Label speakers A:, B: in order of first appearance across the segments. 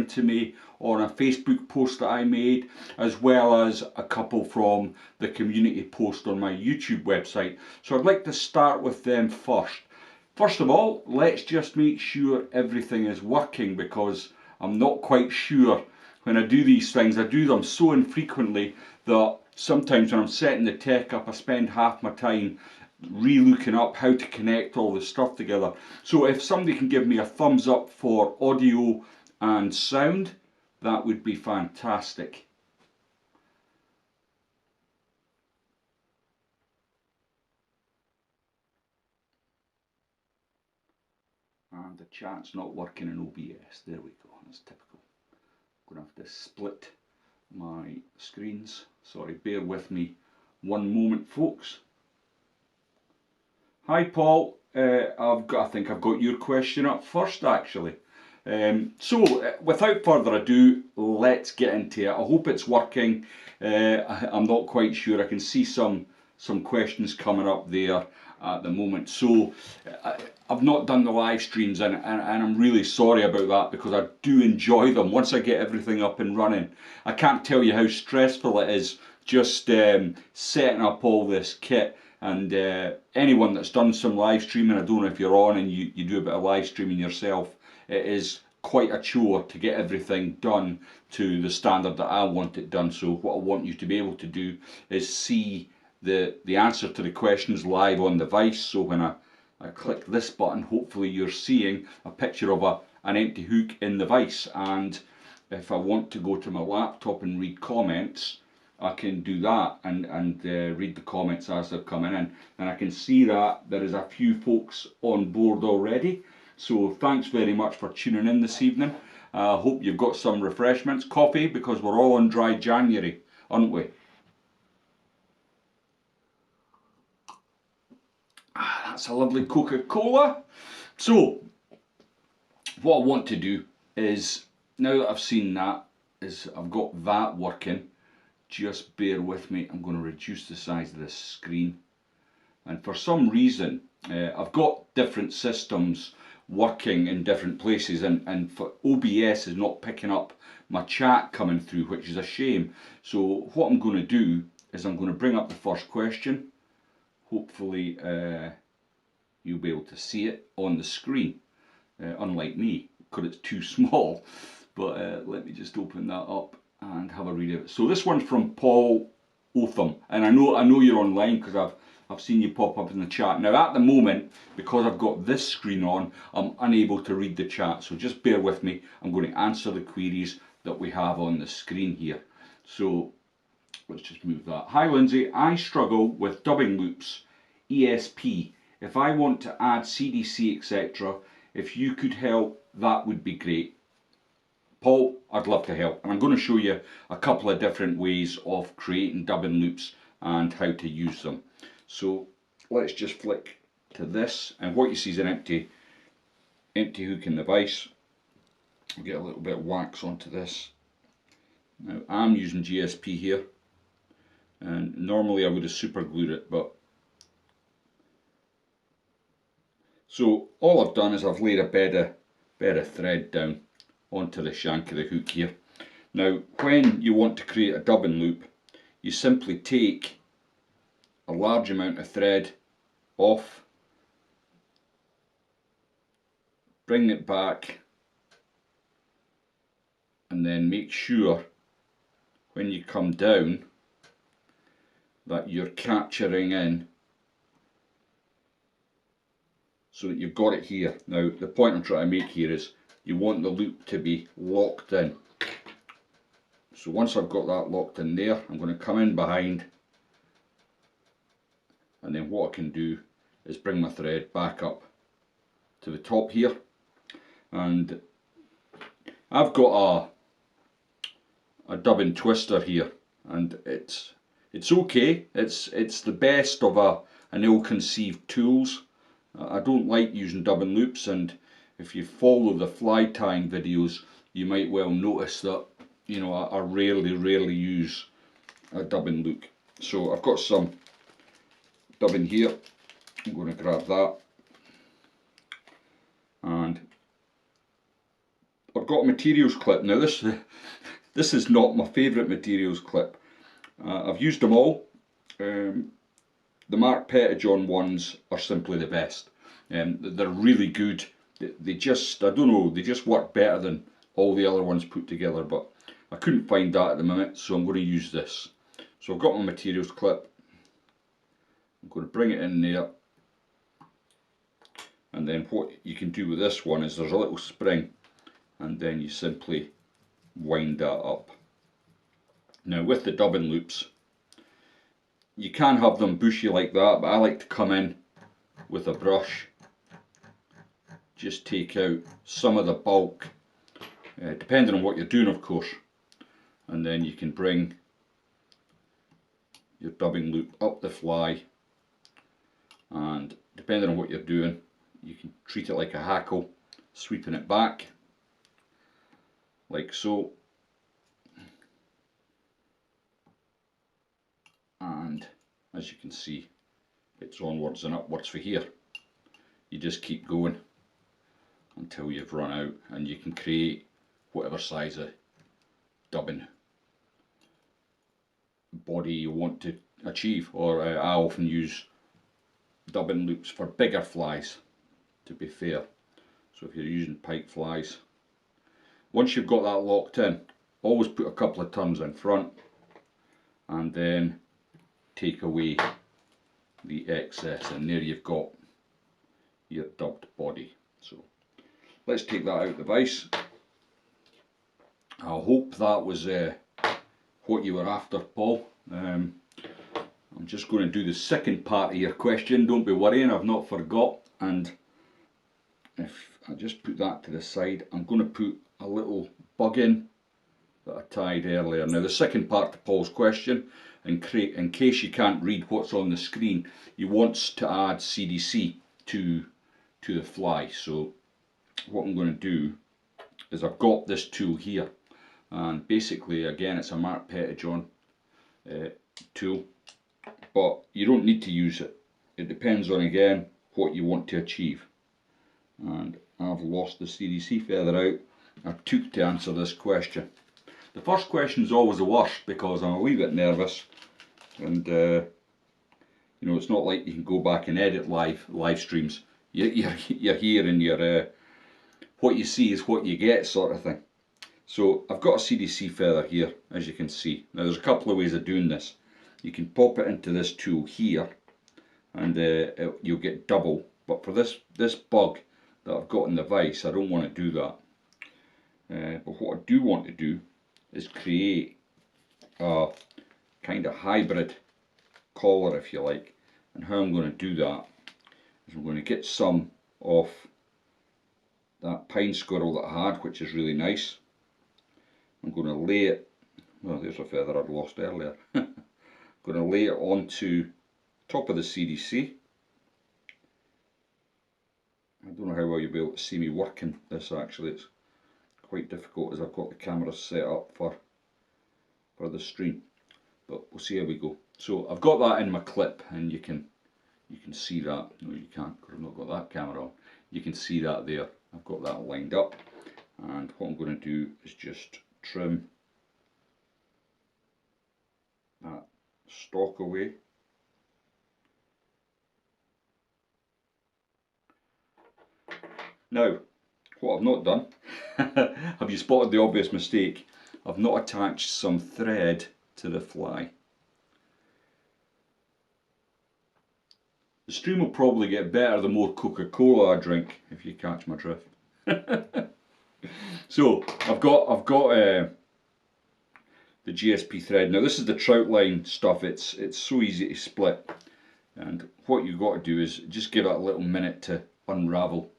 A: given to me on a Facebook post that I made, as well as a couple from the community post on my YouTube website. So I'd like to start with them first. First of all, let's just make sure everything is working, because I'm not quite sure when I do these things. I do them so infrequently that sometimes when I'm setting the tech up, I spend half my time re-looking up how to connect all this stuff together. So if somebody can give me a thumbs up for audio and sound, that would be fantastic. And the chat's not working in OBS. There we go, that's typical. I'm going to have to split my screens. Sorry, bear with me one moment, folks. Hi Paul, I think I've got your question up first actually. So without further ado, let's get into it. I hope it's working. I'm not quite sure. I can see some questions coming up there at the moment. So I've not done the live streams, and I'm really sorry about that, because I do enjoy them once I get everything up and running. I can't tell you how stressful it is just setting up all this kit. And anyone that's done some live streaming, I don't know if you're on and you do a bit of live streaming yourself, it is quite a chore to get everything done to the standard that I want it done. So what I want you to be able to do is see the answer to the questions live on the device. So when I click this button, hopefully you're seeing a picture of an empty hook in the vise. And if I want to go to my laptop and read comments, I can do that and read the comments as they're coming in. And I can see that there is a few folks on board already. So thanks very much for tuning in this evening. I hope you've got some refreshments, coffee, because we're all on dry January, aren't we? That's a lovely Coca-Cola. So what I want to do is, now that I've seen that, is I've got that working. Just bear with me. I'm going to reduce the size of this screen. And for some reason, I've got different systems working in different places, and for OBS is not picking up my chat coming through, which is a shame. So what I'm going to do is I'm going to bring up the first question. Hopefully you'll be able to see it on the screen, unlike me, because it's too small. But let me just open that up and have a read of it. So this one's from Paul Otham, and I know you're online because I've seen you pop up in the chat. Now at the moment, because I've got this screen on, I'm unable to read the chat, so just bear with me. I'm going to answer the queries that we have on the screen here. So let's just move that. Hi Lindsay, I struggle with dubbing loops, ESP. If I want to add CDC, etc., if you could help, that would be great. Paul, I'd love to help, and I'm going to show you a couple of different ways of creating dubbing loops and how to use them. So let's just flick to this, and what you see is an empty hook in the vise. I'll get a little bit of wax onto this. Now I'm using GSP here, and normally I would have super glued it, but so all I've done is I've laid a bed of thread down onto the shank of the hook here. Now when you want to create a dubbing loop, you simply take a large amount of thread off, bring it back, and then make sure when you come down that you're capturing in so that you've got it here. Now the point I'm trying to make here is you want the loop to be locked in. So once I've got that locked in there, I'm going to come in behind, and then what I can do is bring my thread back up to the top here, and I've got a dubbing twister here, and it's okay. It's the best of an ill-conceived tools. I don't like using dubbing loops, and if you follow the fly tying videos, you might well notice that, you know, I rarely use a dubbing loop. So I've got some dubbing here. I'm going to grab that, and I've got a materials clip. Now this is not my favourite materials clip. I've used them all. The Mark Pettijohn ones are simply the best. They're really good. They just, I don't know, they just work better than all the other ones put together, but I couldn't find that at the minute, so I'm going to use this. So I've got my materials clip. I'm going to bring it in there, and then what you can do with this one is there's a little spring, and then you simply wind that up. Now with the dubbing loops, you can have them bushy like that, but I like to come in with a brush, just take out some of the bulk, depending on what you're doing of course, and then you can bring your dubbing loop up the fly, and depending on what you're doing you can treat it like a hackle, sweeping it back like so, and as you can see it's onwards and upwards for here. You just keep going until you've run out, and you can create whatever size of dubbing body you want to achieve, or I often use dubbing loops for bigger flies, to be fair. So if you're using pike flies, once you've got that locked in, always put a couple of turns in front and then take away the excess, and there you've got your dubbed body. So let's take that out of the vise. I hope that was what you were after, Paul. I'm just going to do the second part of your question. Don't be worrying, I've not forgot. And if I just put that to the side, I'm going to put a little bug in that I tied earlier. Now the second part to Paul's question, in case you can't read what's on the screen, he wants to add CDC to the fly. So what I'm going to do is I've got this tool here, and basically again it's a Mark Pettijohn tool, but you don't need to use it. It depends on again what you want to achieve. And I've lost the CDC feather out. I took to answer this question. The first question is always the worst because I'm a wee bit nervous, and you know, it's not like you can go back and edit live streams. You're here and you're what you see is what you get, sort of thing. So I've got a CDC feather here, as you can see. Now there's a couple of ways of doing this. You can pop it into this tool here, and you'll get double. But for this bug that I've got in the vise, I don't want to do that. But what I do want to do is create a kind of hybrid collar, if you like. And how I'm going to do that is I'm going to get some of that pine squirrel that I had, which is really nice. I'm going to lay it, well, there's a feather I'd lost earlier. I'm going to lay it onto top of the CDC. I don't know how well you'll be able to see me working this actually. It's quite difficult as I've got the camera set up for the stream, but we'll see how we go. So I've got that in my clip, and you can see that. No, you can't because I've not got that camera on. You can see that there. I've got that lined up, and what I'm going to do is just trim that stalk away. Now, what I've not done, have you spotted the obvious mistake? I've not attached some thread to the fly. The stream will probably get better the more Coca-Cola I drink, if you catch my drift. So I've got the GSP thread. Now this is the trout line stuff. It's so easy to split, and what you've got to do is just give it a little minute to unravel.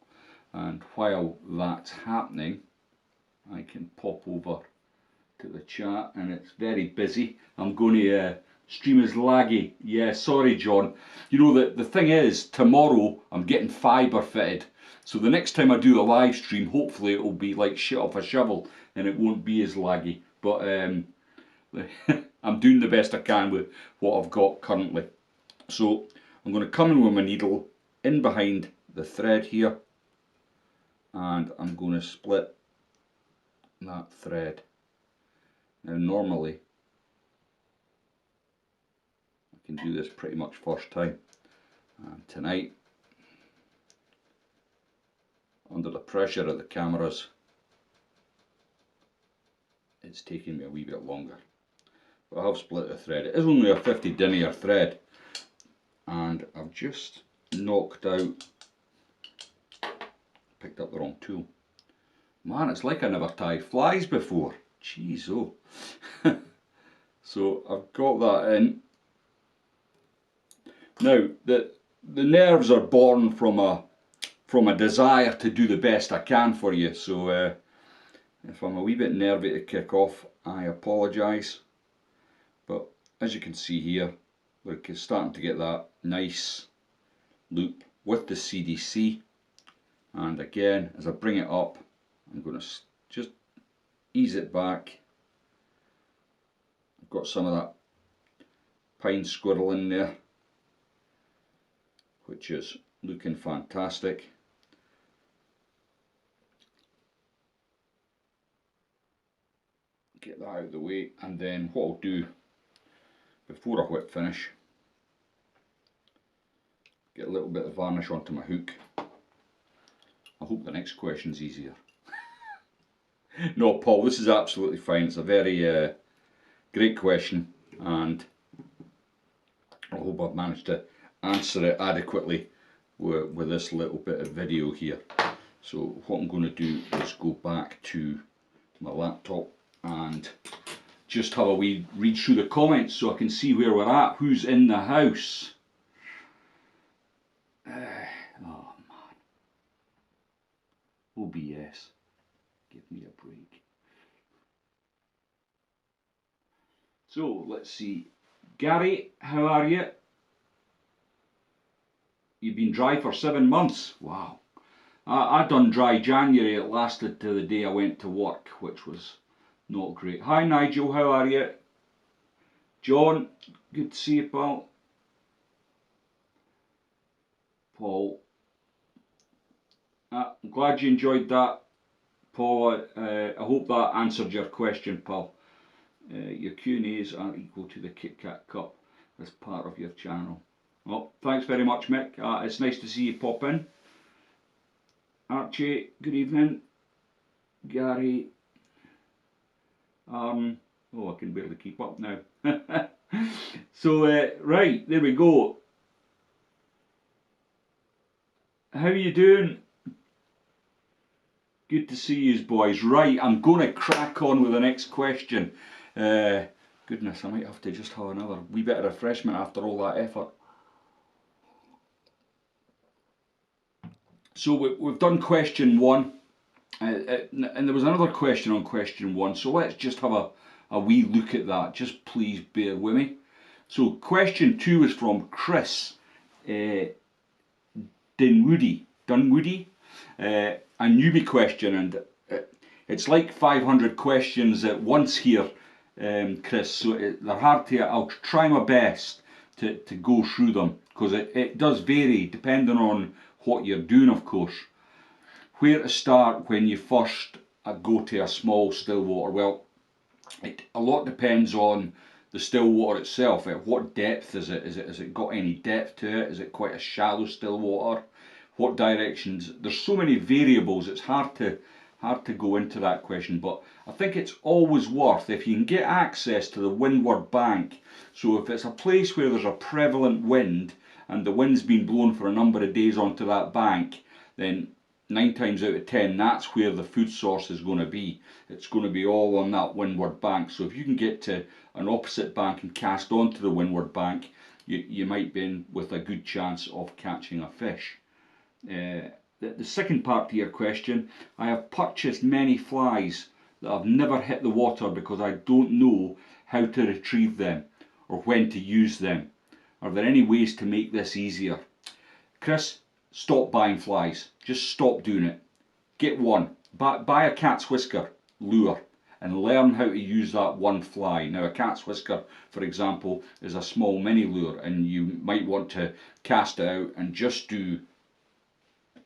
A: And while that's happening, I can pop over to the chat, and it's very busy. I'm going to stream is laggy. Yeah, sorry John. You know, the thing is, tomorrow I'm getting fibre fitted, so the next time I do a live stream, hopefully it will be like shit off a shovel and it won't be as laggy. But I'm doing the best I can with what I've got currently. So I'm going to come in with my needle in behind the thread here, and I'm going to split that thread. Now normally I can do this pretty much first time, and tonight, under the pressure of the cameras, it's taking me a wee bit longer. But I have split the thread. It is only a 50 denier thread, and I've just knocked out, picked up the wrong tool. Man, it's like I never tied flies before. Jeez, oh. So I've got that in. Now, the nerves are born from a desire to do the best I can for you. So if I'm a wee bit nervy to kick off, I apologise. But as you can see here, look, it's starting to get that nice loop with the CDC. And again, as I bring it up, I'm going to just ease it back. I've got some of that pine squirrel in there, which is looking fantastic. Get that out of the way, and then what I'll do before I whip finish, get a little bit of varnish onto my hook. I hope the next question's easier. No, Paul, this is absolutely fine. It's a very great question, and I hope I've managed to answer it adequately with this little bit of video here. So what I'm going to do is go back to my laptop and just have a wee read through the comments so I can see where we're at, who's in the house. Oh man, OBS, give me a break. So let's see, Gary, how are you? You've been dry for 7 months. Wow. I done dry January. It lasted till the day I went to work, which was not great. Hi Nigel, how are you? John, good to see you, pal. Paul, I'm glad you enjoyed that, Paul. I hope that answered your question, pal. Your Q&As are equal to the Kit Kat Cup as part of your channel. Well, thanks very much, Mick. It's nice to see you pop in. Archie, good evening. Gary. Oh, I can barely keep up now. So, right, there we go. How you doing? Good to see you, boys. Right, I'm going to crack on with the next question. Goodness, I might have to just have another wee bit of refreshment after all that effort. So we've done question one, and there was another question on question one, so let's just have a wee look at that. Just please bear with me. So question two is from Chris Dunwoody, a newbie question, and it's like 500 questions at once here, Chris, so they're hard to, I'll try my best to go through them, because it does vary depending on what you're doing, of course. Where to start when you first go to a small still water? Well, a lot depends on the still water itself. At what depth is it? Has it got any depth to it? Is it quite a shallow still water? What directions? There's so many variables, it's hard to go into that question, but I think it's always worth, if you can get access to the windward bank. So if it's a place where there's a prevalent wind and the wind's been blown for a number of days onto that bank, then 9 times out of 10 that's where the food source is going to be. It's going to be all on that windward bank. So if you can get to an opposite bank and cast onto the windward bank, you might be in with a good chance of catching a fish. The second part to your question, I have purchased many flies that have never hit the water because I don't know how to retrieve them or when to use them. Are there any ways to make this easier? Chris, stop buying flies. Just stop doing it. Get one. Buy a cat's whisker lure and learn how to use that one fly. Now a cat's whisker, for example, is a small mini lure, and you might want to cast it out and just do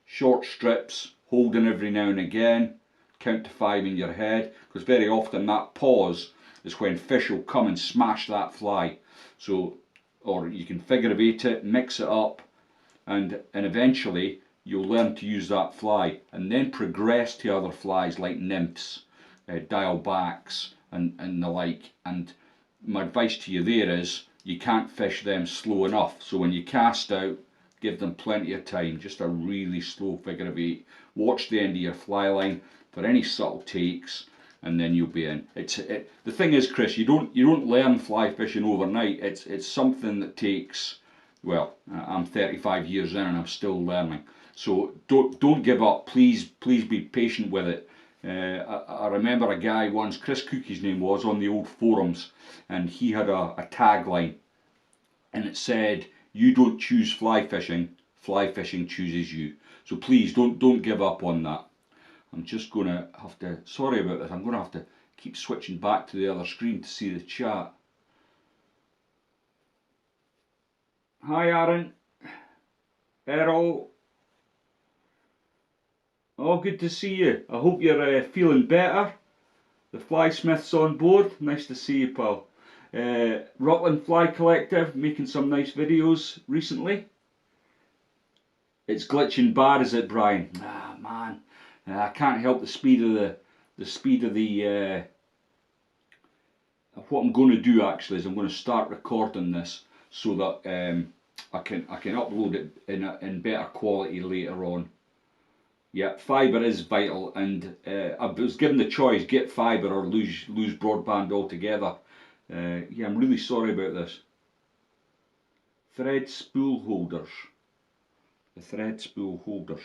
A: short strips, holding every now and again, count to 5 in your head, because very often that pause is when fish will come and smash that fly. So, or you can figure eight it, mix it up, and eventually you'll learn to use that fly, and then progress to other flies like nymphs, dialbacks, and the like. And my advice to you there is, you can't fish them slow enough. So when you cast out, give them plenty of time, just a really slow figure of 8. Watch the end of your fly line for any subtle takes, and then you'll be in. The thing is, Chris, you don't learn fly fishing overnight. It's something that takes, well, I'm 35 years in and I'm still learning. So don't give up. Please be patient with it. I remember a guy once, Chris Cook his name was, on the old forums, and he had a tagline, and it said, "You don't choose fly fishing chooses you." So please don't give up on that. I'm just going to have to, sorry about this, I'm going to have to keep switching back to the other screen to see the chat. Hi Aaron, Errol. Oh, good to see you. I hope you're feeling better. The Fly Smith's on board. Nice to see you, pal. Rutland Fly Collective, making some nice videos recently. It's glitching bad, is it, Brian? Ah, man. I can't help the speed of what I'm going to do actually is I'm going to start recording this so that I can upload it in better quality later on. Yeah, fibre is vital, and I was given the choice: get fibre or lose broadband altogether. Yeah, I'm really sorry about this. Thread spool holders. The thread spool holders.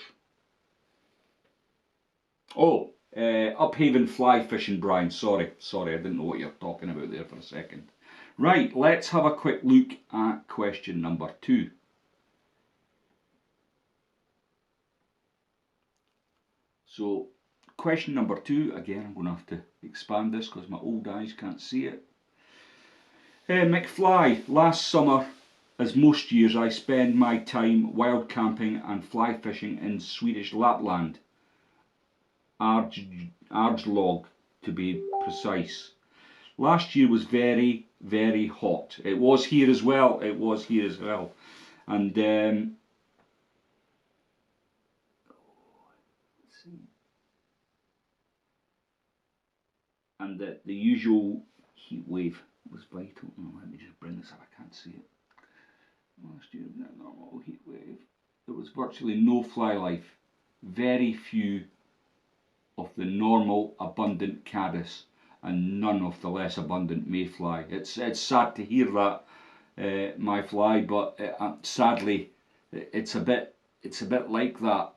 A: Oh, Uphaven fly fishing, Brian. Sorry, I didn't know what you're talking about there for a second. Right, let's have a quick look at question number 2. So, question number 2, again, I'm going to have to expand this because my old eyes can't see it. McFly, last summer, as most years, I spend my time wild camping and fly fishing in Swedish Lapland. Arjlog, to be precise. Last year was very, very hot. It was here as well. And the usual heat wave was vital. Oh, let me just bring this up. I can't see it. Last year, normal heat wave. There was virtually no fly life. Very few of the normal abundant caddis, and none of the less abundant mayfly. It's sad to hear that, my fly, but sadly, it's a bit like that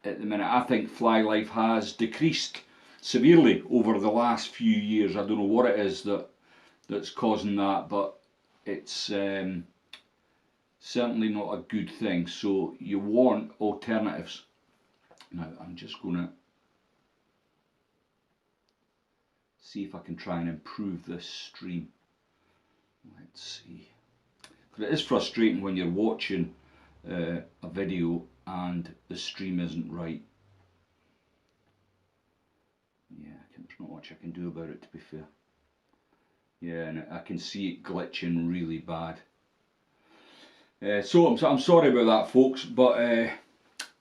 A: at the minute. I think fly life has decreased severely over the last few years. I don't know what it is that's causing that, but it's certainly not a good thing. So you want alternatives. Now I'm just going to see if I can try and improve this stream. Let's see. Because it is frustrating when you're watching a video and the stream isn't right. Yeah, there's not much I can do about it, to be fair. Yeah, and I can see it glitching really bad. So I'm sorry about that, folks, but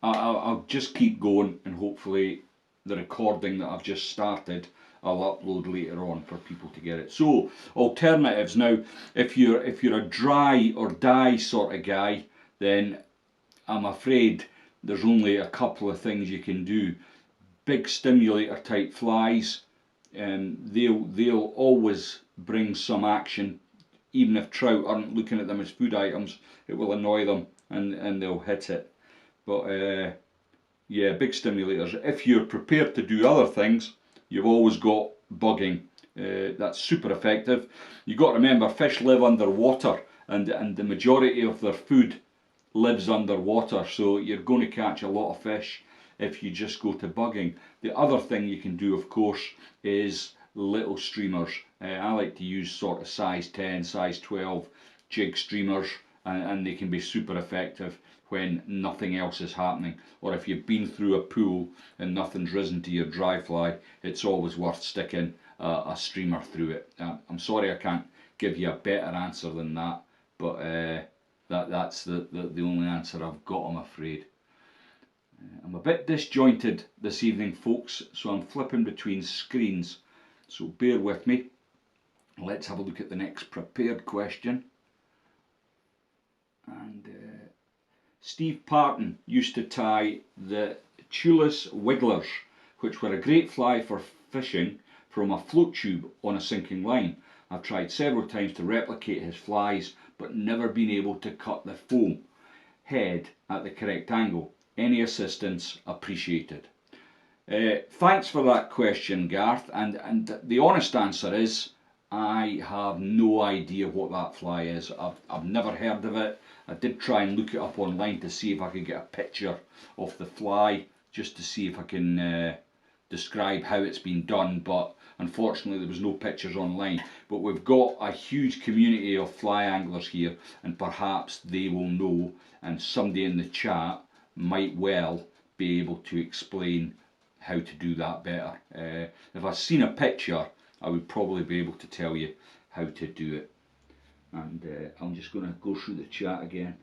A: I'll just keep going, and hopefully the recording that I've just started I'll upload later on for people to get it. So alternatives. Now, if you're a dry or die sort of guy, then I'm afraid there's only a couple of things you can do. Big stimulator type flies, they'll always bring some action. Even if trout aren't looking at them as food items, it will annoy them and they'll hit it. But yeah, big stimulators. If you're prepared to do other things, you've always got bugging. That's super effective. You've got to remember, fish live underwater, and the majority of their food lives underwater, so you're going to catch a lot of fish if you just go to bugging. The other thing you can do, of course, is little streamers. I like to use sort of size 10, size 12 jig streamers, and they can be super effective when nothing else is happening, or if you've been through a pool and nothing's risen to your dry fly, it's always worth sticking a streamer through it. I'm sorry I can't give you a better answer than that, but that's the only answer I've got, I'm afraid. I'm a bit disjointed this evening, folks, so I'm flipping between screens, so bear with me. Let's have a look at the next prepared question. And Steve Parton used to tie the Tulus wigglers, which were a great fly for fishing, from a float tube on a sinking line. I've tried several times to replicate his flies, but never been able to cut the foam head at the correct angle. Any assistance appreciated. Thanks for that question, Garth, and the honest answer is I have no idea what that fly is. I've never heard of it. I did try and look it up online to see if I could get a picture of the fly, just to see if I can describe how it's been done, but unfortunately there was no pictures online. But we've got a huge community of fly anglers here, and perhaps they will know, and somebody in the chat might well be able to explain how to do that better. If I've seen a picture, I would probably be able to tell you how to do it. And I'm just going to go through the chat again.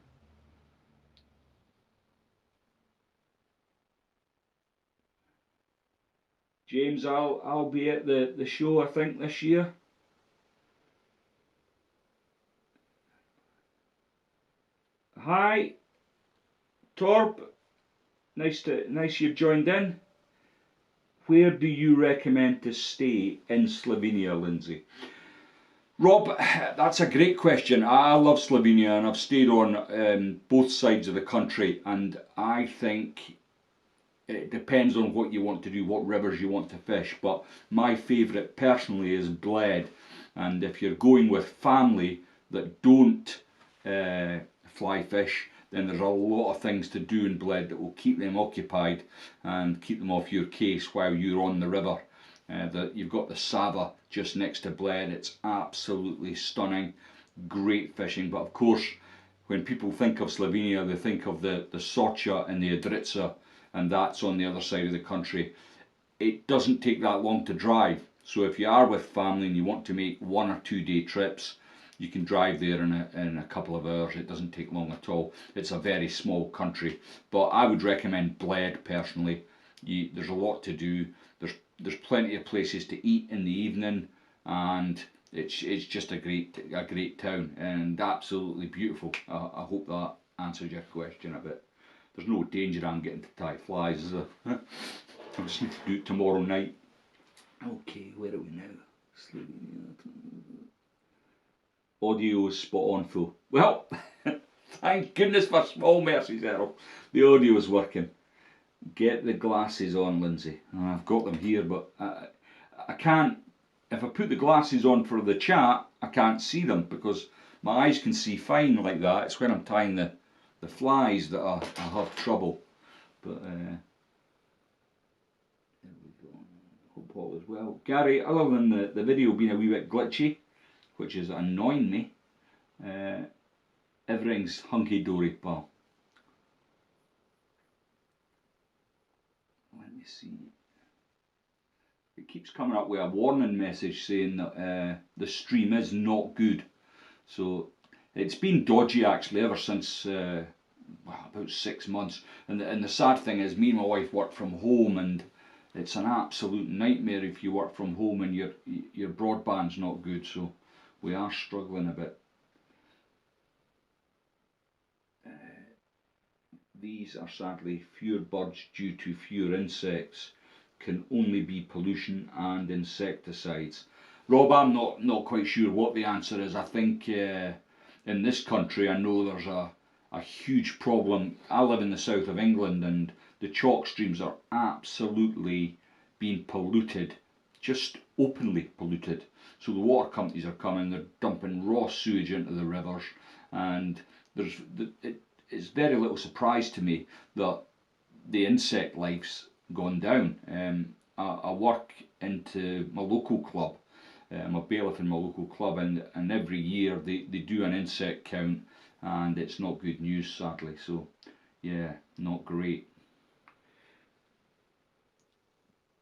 A: James, I'll be at the show, I think, this year. Hi, Torb. Nice you've joined in. Where do you recommend to stay in Slovenia, Lindsay? Rob, that's a great question. I love Slovenia, and I've stayed on both sides of the country, and I think it depends on what you want to do, what rivers you want to fish, but my favourite personally is Bled, and if you're going with family that don't fly fish, then there's a lot of things to do in Bled that will keep them occupied and keep them off your case while you're on the river. You've got the Sava just next to Bled. It's absolutely stunning, great fishing. But of course, when people think of Slovenia, they think of the Socha and the Idrica, and that's on the other side of the country. It doesn't take that long to drive. So if you are with family and you want to make 1 or 2 day trips, you can drive there in a couple of hours. It doesn't take long at all. It's a very small country, but I would recommend Bled personally. There's a lot to do. There's plenty of places to eat in the evening, and it's just a great town and absolutely beautiful. I hope that answers your question a bit. There's no danger I'm getting to tie flies, is there? I just need to do it tomorrow night. Okay, where are we now? Audio is spot on full. Well, thank goodness for small mercies, Errol. The audio is working. Get the glasses on, Lindsay. I've got them here, but I can't. If I put the glasses on for the chat, I can't see them because my eyes can see fine like that. It's when I'm tying the flies that I have trouble. But there we go. Hope all is well. Gary, other than the video being a wee bit glitchy, which is annoying me, everything's hunky-dory, pal. Let me see. It keeps coming up with a warning message saying that the stream is not good. So it's been dodgy actually ever since about 6 months. And the sad thing is, me and my wife work from home, and it's an absolute nightmare if you work from home and your broadband's not good. So we are struggling a bit. These are sadly fewer birds due to fewer insects. Can only be pollution and insecticides. Rob, I'm not quite sure what the answer is. I think in this country I know there's a huge problem. I live in the south of England, and the chalk streams are absolutely being polluted, just openly polluted. So the water companies are coming, they're dumping raw sewage into the rivers, and it's very little surprise to me that the insect life's gone down. I work into my local club. I'm a bailiff in my local club, and every year they do an insect count, and it's not good news, sadly. So yeah, not great.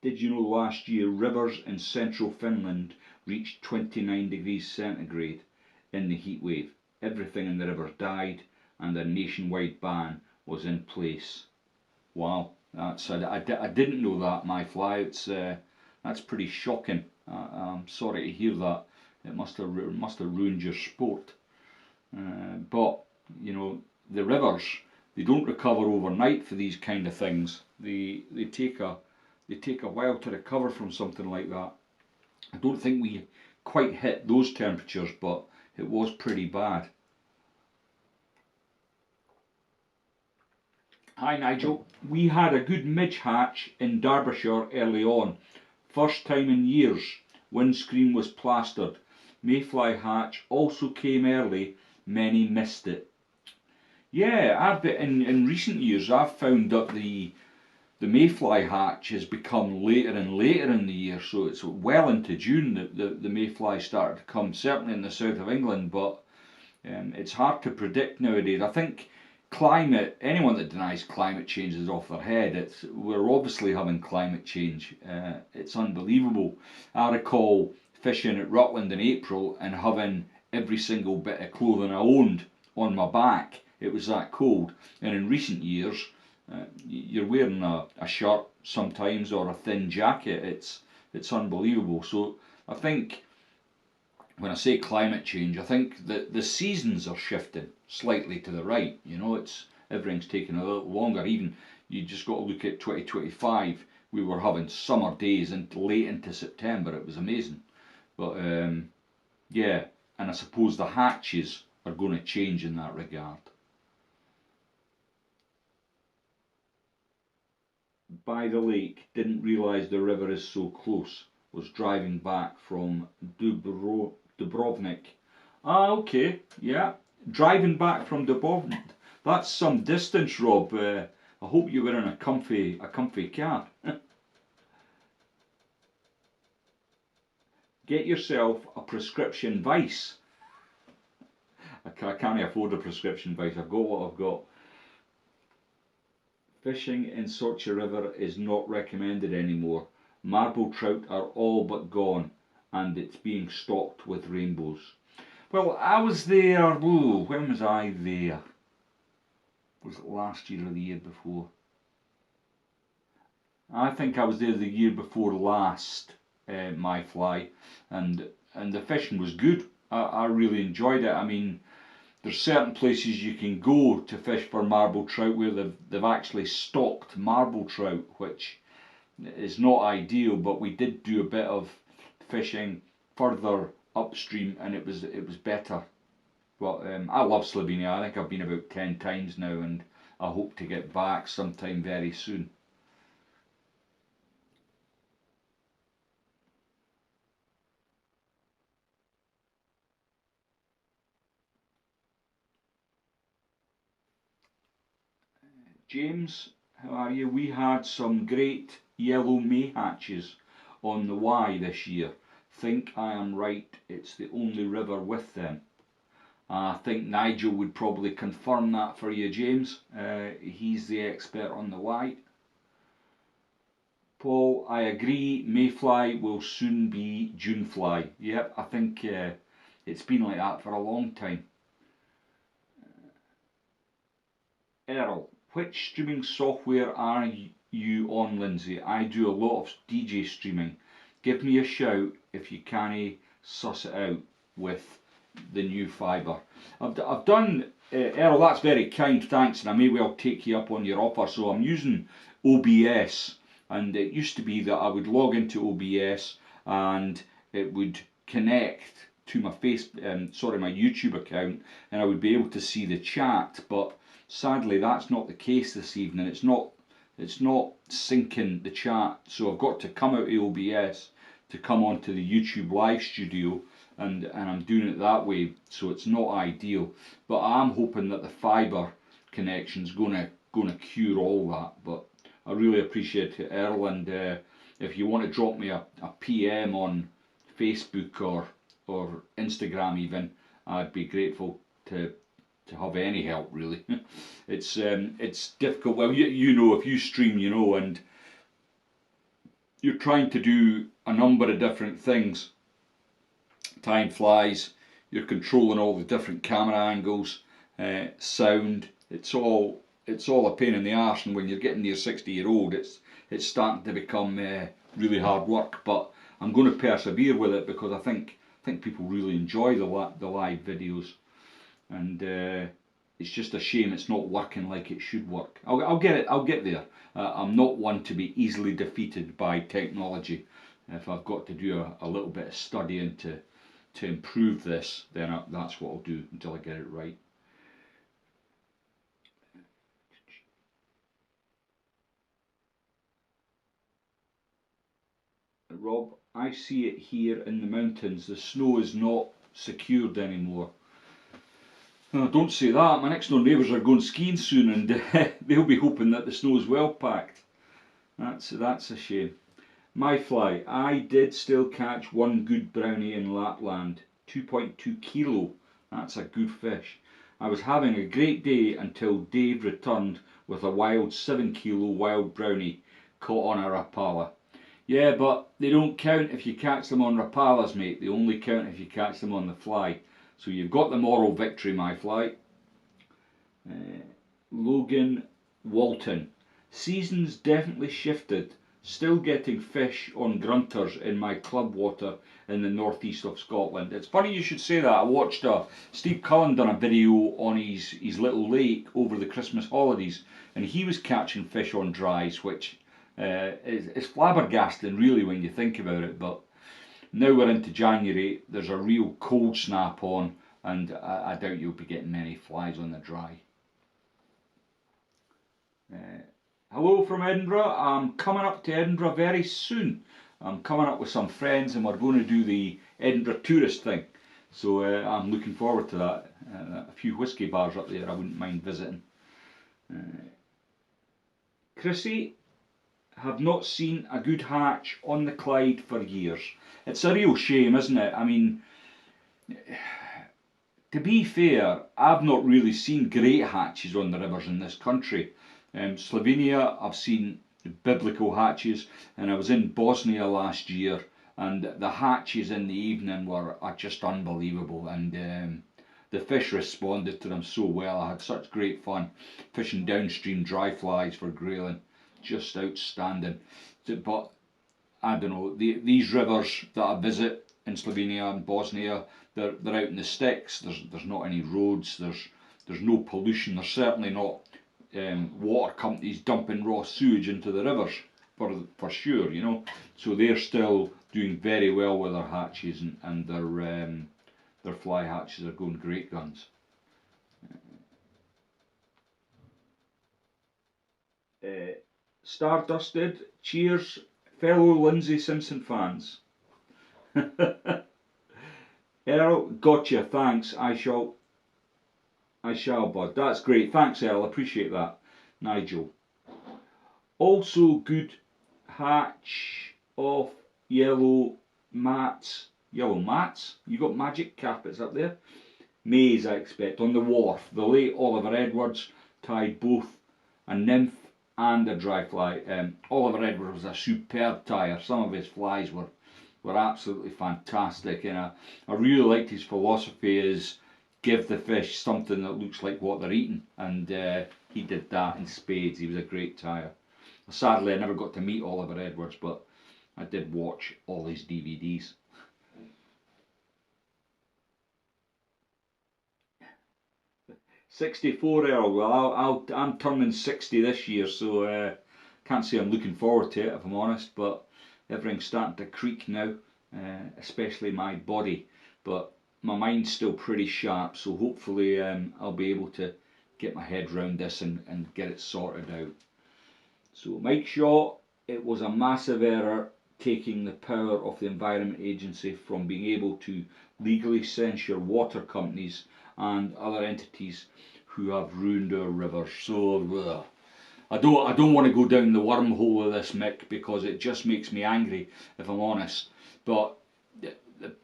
A: Did you know last year rivers in central Finland reached 29 degrees centigrade in the heat wave? Everything in the river died and a nationwide ban was in place. Wow, I didn't know that, my fly. That's pretty shocking. I'm sorry to hear that. It must have ruined your sport. But you know, the rivers, they don't recover overnight for these kind of things. They take a while to recover from something like that. I don't think we quite hit those temperatures, but it was pretty bad. Hi Nigel, we had a good midge hatch in Derbyshire early on. First time in years, windscreen was plastered. Mayfly hatch also came early, many missed it. Yeah, I've been in recent years I've found that the mayfly hatch has become later and later in the year, so it's well into June that the mayfly started to come, certainly in the south of England, but it's hard to predict nowadays. I think climate, anyone that denies climate change is off their head. We're obviously having climate change. It's unbelievable. I recall fishing at Rutland in April and having every single bit of clothing I owned on my back. It was that cold. And in recent years, you're wearing a shirt sometimes or a thin jacket. It's unbelievable. So I think when I say climate change, I think that the seasons are shifting slightly to the right. You know, everything's taking a little longer. Even you just got to look at 2025. We were having summer days and late into September. It was amazing. But yeah, and I suppose the hatches are going to change in that regard. By the lake, didn't realise the river is so close. Was driving back from Dubrovnik. Ah, okay, yeah. Driving back from Dubrovnik. That's some distance, Rob. I hope you were in a comfy car. Get yourself a prescription vice. I can't afford a prescription vice. I've got what I've got. Fishing in Sochi River is not recommended anymore. Marble trout are all but gone and it's being stocked with rainbows. Well, I was there, when was I there? Was it last year or the year before? I think I was there the year before last, my fly, and the fishing was good. I really enjoyed it. I mean, there's certain places you can go to fish for marble trout where they've actually stocked marble trout, which is not ideal, but we did do a bit of fishing further upstream and it was better. But I love Slovenia. I think I've been about 10 times now and I hope to get back sometime very soon. James, how are you? We had some great yellow mayhatches on the Wye this year. Think I am right, it's the only river with them. I think Nigel would probably confirm that for you, James. He's the expert on the Wye. Paul, I agree, mayfly will soon be Junefly. Yep, I think it's been like that for a long time. Earl, which streaming software are you on, Lindsay? I do a lot of DJ streaming. Give me a shout if you can't suss it out with the new fibre. I've done, Earl, that's very kind, thanks, and I may well take you up on your offer. So I'm using OBS, and it used to be that I would log into OBS and it would connect to my my YouTube account, and I would be able to see the chat. But sadly, that's not the case this evening. It's not syncing the chat, so I've got to come out of OBS to come onto the YouTube live studio, and I'm doing it that way, so it's not ideal. But I'm hoping that the fibre connection's gonna cure all that. But I really appreciate it, Earl, and if you want to drop me a PM on Facebook or Instagram even, I'd be grateful to have any help really. It's difficult. Well, you know, if you stream, you know, and you're trying to do a number of different things. Time flies. You're controlling all the different camera angles, sound. It's all a pain in the arse, and when you're getting near 60-year-old, it's starting to become really hard work. But I'm going to persevere with it because I think people really enjoy the live videos, and it's just a shame it's not working like it should work. I'll get it. I'll get there. I'm not one to be easily defeated by technology. If I've got to do a little bit of studying to improve this, then that's what I'll do until I get it right. Rob, I see it here in the mountains. The snow is not secured anymore. Oh, don't say that. My next door neighbours are going skiing soon, and they'll be hoping that the snow is well packed. That's a shame. My fly, I did still catch one good brownie in Lapland, 2.2 kilo. That's a good fish. I was having a great day until Dave returned with a wild 7 kilo wild brownie caught on a rapala. Yeah, but they don't count if you catch them on rapalas, mate. They only count if you catch them on the fly. So you've got the moral victory, my fly. Logan Walton. Season's definitely shifted. Still getting fish on grunters in my club water in the northeast of Scotland. It's funny you should say that. I watched Steve Cullen done a video on his little lake over the Christmas holidays, and he was catching fish on dries, which is flabbergasting really when you think about it. But now we're into January, there's a real cold snap on, and I doubt you'll be getting many flies on the dry. Hello from Edinburgh. I'm coming up to Edinburgh very soon. I'm coming up with some friends and we're going to do the Edinburgh tourist thing. So I'm looking forward to that. A few whisky bars up there I wouldn't mind visiting. Chrissy, have not seen a good hatch on the Clyde for years. It's a real shame, isn't it? I mean, to be fair, I've not really seen great hatches on the rivers in this country. Slovenia, I've seen biblical hatches, and I was in Bosnia last year, and the hatches in the evening are just unbelievable, and the fish responded to them so well. I had such great fun fishing downstream dry flies for grayling, just outstanding. But I don't know, these rivers that I visit in Slovenia and Bosnia, they're out in the sticks. There's not any roads. There's no pollution. There's certainly not water companies dumping raw sewage into the rivers, for sure, you know. So they're still doing very well with their hatches, and their fly hatches are going great guns. Stardusted, cheers, fellow Lindsay Simpson fans. Earl, gotcha, thanks. I shall, bud. That's great. Thanks, Earl. Appreciate that. Nigel. Also good hatch of yellow mats. Yellow mats? You got magic carpets up there? Maize, I expect, on the wharf. The late Oliver Edwards tied both a nymph and a dry fly. Oliver Edwards was a superb tyer. Some of his flies were absolutely fantastic, and I really liked his philosophy is give the fish something that looks like what they're eating, and he did that in spades. He was a great tyer. Sadly, I never got to meet Oliver Edwards, but I did watch all his DVDs. '64, Earl. Well, I'm turning 60 this year, so can't say I'm looking forward to it if I'm honest. But everything's starting to creak now, especially my body. But my mind's still pretty sharp, so hopefully I'll be able to get my head round this and get it sorted out. So Mike Shaw, it was a massive error taking the power of the Environment Agency from being able to legally censure water companies and other entities who have ruined our rivers. So I don't want to go down the wormhole of this, Mick, because it just makes me angry, if I'm honest. But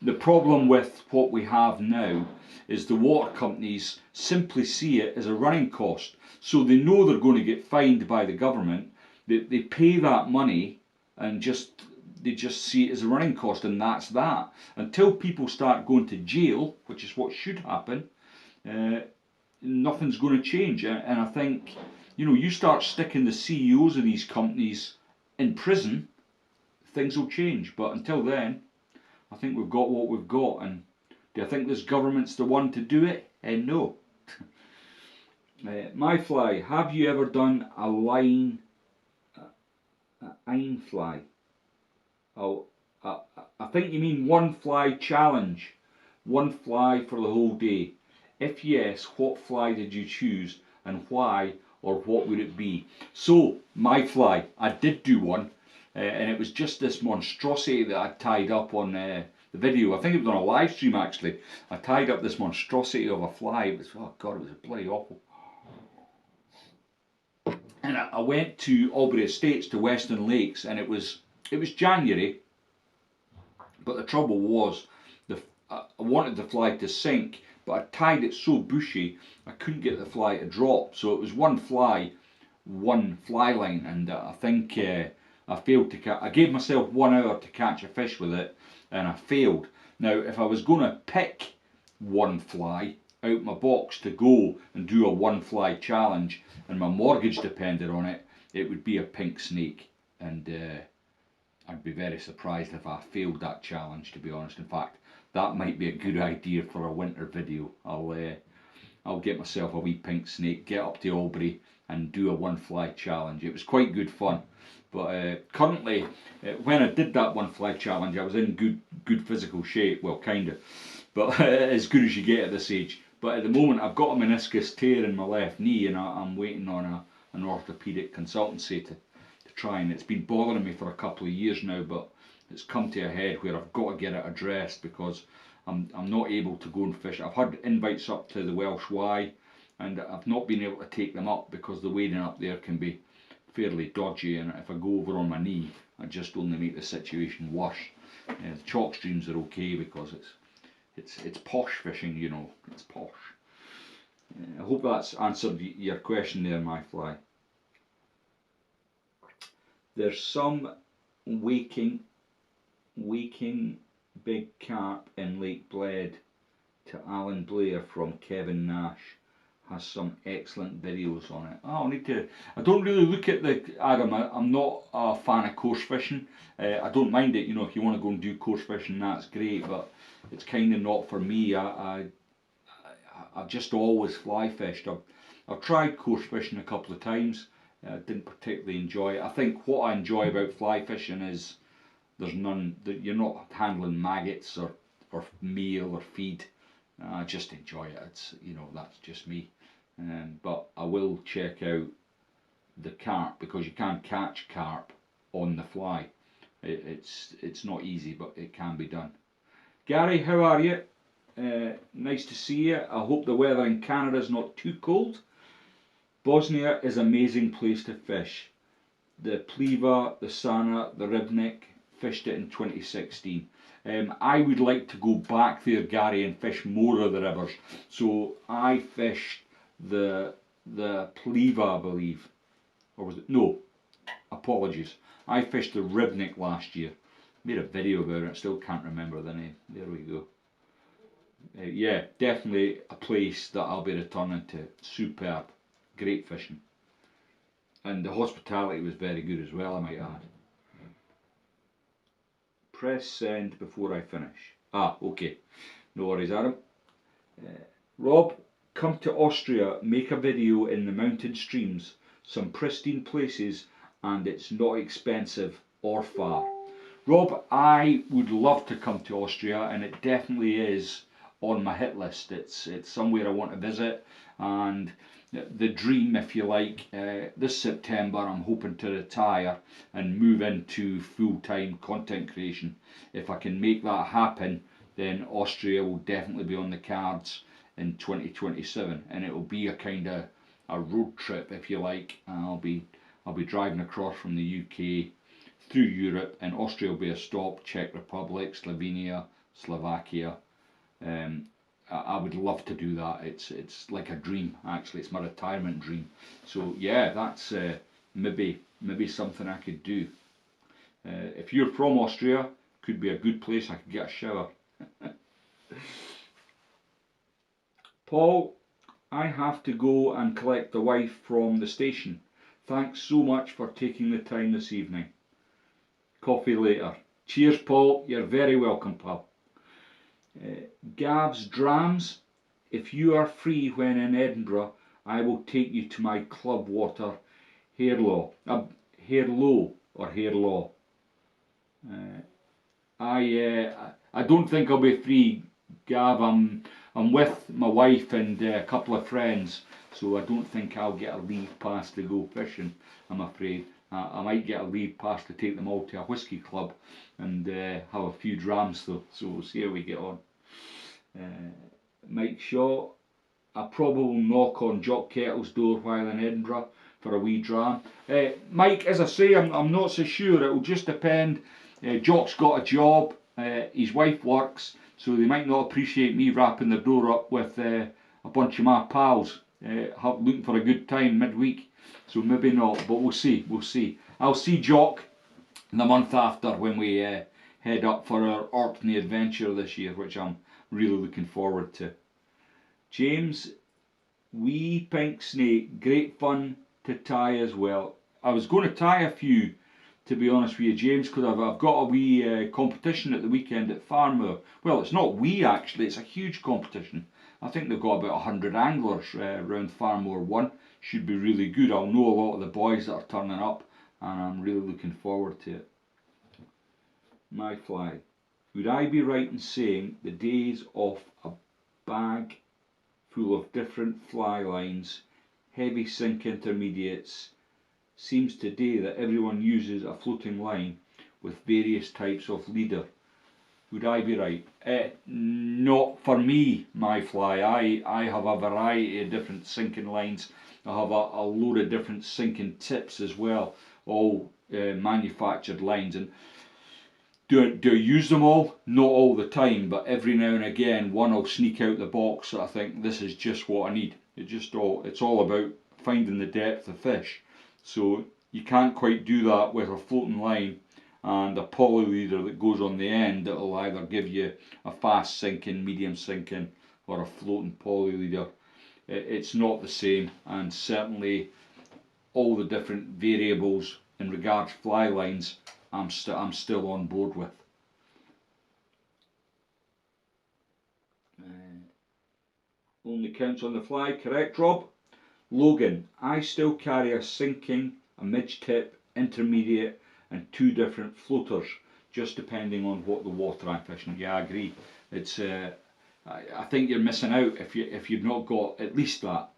A: the the problem with what we have now is the water companies simply see it as a running cost. So they know they're going to get fined by the government. They pay that money and they just see it as a running cost, and that's that. Until people start going to jail, which is what should happen, nothing's going to change. And I think, you know, you start sticking the CEOs of these companies in prison, things will change. But until then, I think we've got what we've got. And do I think this government's the one to do it? No. My fly, have you ever done a line, ein fly? Oh, I think you mean one fly challenge. One fly for the whole day. If yes, what fly did you choose and why, or what would it be? So, my fly, I did do one, and it was just this monstrosity that I tied up on the video. I think it was on a live stream actually. I tied up this monstrosity of a fly. It was, oh God, it was bloody awful. And I went to Albury Estates, to Western Lakes, and it was January, but the trouble was I wanted the fly to sink, but I tied it so bushy I couldn't get the fly to drop. So it was one fly line, and I think I failed to catch. I gave myself 1 hour to catch a fish with it, and I failed. Now, if I was going to pick one fly out my box to go and do a one fly challenge, and my mortgage depended on it, it would be a pink snake, and I'd be very surprised if I failed that challenge, to be honest. In fact, that might be a good idea for a winter video. I'll get myself a wee pink snake, get up to Albury and do a one fly challenge. It was quite good fun. But currently, when I did that one fly challenge, I was in good physical shape, well, kind of, but as good as you get at this age. But at the moment, I've got a meniscus tear in my left knee, and I'm waiting on an orthopaedic consultancy to try, and it's been bothering me for a couple of years now, but it's come to a head where I've got to get it addressed, because I'm not able to go and fish. I've had invites up to the Welsh Y, and I've not been able to take them up because the wading up there can be fairly dodgy, and if I go over on my knee, I just only make the situation worse. The chalk streams are okay because it's posh fishing, you know, it's posh. I hope that's answered your question there, my fly. There's some waking big carp in Lake Bled, to Alan Blair from Kevin Nash. Has some excellent videos on it. Oh, I don't really look at Adam, I'm not a fan of coarse fishing. I don't mind it, you know, if you want to go and do coarse fishing, that's great, but it's kind of not for me. I've just always fly fished. I've tried coarse fishing a couple of times. Didn't particularly enjoy it. I think what I enjoy about fly fishing is you're not handling maggots or meal or feed. I just enjoy it. It's, you know, that's just me. But I will check out the carp, because you can't catch carp on the fly. It's not easy, but it can be done. Gary, how are you? Nice to see you. I hope the weather in Canada is not too cold. Bosnia is an amazing place to fish. The Pliva, the Sana, the Ribnik, fished it in 2016. I would like to go back there, Gary, and fish more of the rivers. So I fished the Pliva, I believe, or was it? No, apologies. I fished the Ribnik last year. Made a video about it. I still can't remember the name. There we go. Yeah, definitely a place that I'll be returning to. Superb, great fishing, and the hospitality was very good as well, I might add. Press send before I finish. Ah, okay. No worries, Adam. Rob, come to Austria, make a video in the mountain streams, some pristine places, and it's not expensive or far. Rob, I would love to come to Austria, and it definitely is on my hit list. It's somewhere I want to visit, and the dream, if you like, this September I'm hoping to retire and move into full-time content creation. If I can make that happen, then Austria will definitely be on the cards in 2027, and it will be a kind of a road trip, if you like. I'll be driving across from the UK through Europe, and Austria will be a stop. Czech Republic, Slovenia, Slovakia. I would love to do that. It's like a dream, actually. It's my retirement dream. So yeah, that's maybe something I could do. If you're from Austria, could be a good place. I could get a shower. Paul, I have to go and collect the wife from the station. Thanks so much for taking the time this evening. Coffee later. Cheers, Paul. You're very welcome, pal. Gav's Drams, if you are free when in Edinburgh, I will take you to my club water, Hairlaw, Hairlow or Hairlaw. I don't think I'll be free, Gav. I'm with my wife and a couple of friends, so I don't think I'll get a leave pass to go fishing, I'm afraid. I might get a leave pass to take them all to a whisky club and have a few drams though, so we'll see how we get on. Mike Shaw, I probably will knock on Jock Kettle's door while in Edinburgh for a wee dram. Mike, as I say, I'm not so sure. It will just depend. Jock's got a job, his wife works, so they might not appreciate me wrapping the door up with a bunch of my pals looking for a good time midweek. So maybe not, but we'll see. I'll see Jock the month after when we head up for our Orkney adventure this year, which I'm really looking forward to. James, wee pink snake, great fun to tie as well. I was going to tie a few, to be honest with you, James, because I've got a wee competition at the weekend at Farmore. Well, it's not wee actually, it's a huge competition. I think they've got about 100 anglers around Farmore 1. Should be really good. I'll know a lot of the boys that are turning up, and I'm really looking forward to it. My fly. Would I be right in saying the days of a bag full of different fly lines, heavy sink intermediates, seems today that everyone uses a floating line with various types of leader? Would I be right? Not for me, my fly. I have a variety of different sinking lines. I have a load of different sinking tips as well, all manufactured lines. And do I use them all? Not all the time, but every now and again one will sneak out the box that I think this is just what I need. It's all about finding the depth of fish. So you can't quite do that with a floating line and a poly leader that goes on the end that will either give you a fast sinking, medium sinking or a floating poly leader. It's not the same, and certainly all the different variables in regards to fly lines I'm still on board with. Only counts on the fly, correct, Rob? Logan, I still carry a sinking, a midge tip, intermediate and 2 different floaters, just depending on what the water I'm fishing. Yeah, I agree. It's I think you're missing out if you've not got at least that.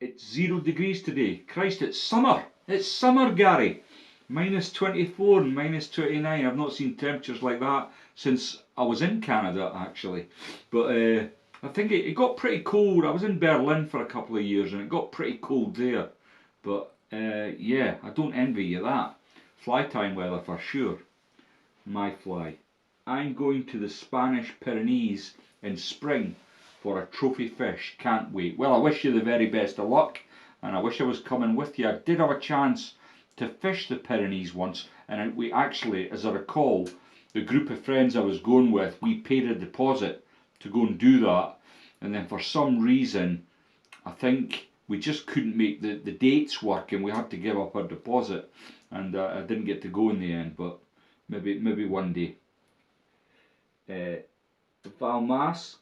A: It's 0 degrees today. Christ, it's summer. It's summer, Gary. Minus 24 and minus 29. I've not seen temperatures like that since I was in Canada, actually. But I think it got pretty cold. I was in Berlin for a couple of years and it got pretty cold there. But yeah, I don't envy you that. Fly time weather for sure. My fly. I'm going to the Spanish Pyrenees in spring for a trophy fish. Can't wait. Well, I wish you the very best of luck, and I wish I was coming with you. I did have a chance to fish the Pyrenees once, and we actually, as I recall, the group of friends I was going with, we paid a deposit to go and do that, and then for some reason I think we just couldn't make the dates work and we had to give up our deposit, and I didn't get to go in the end, but maybe one day. Valmask,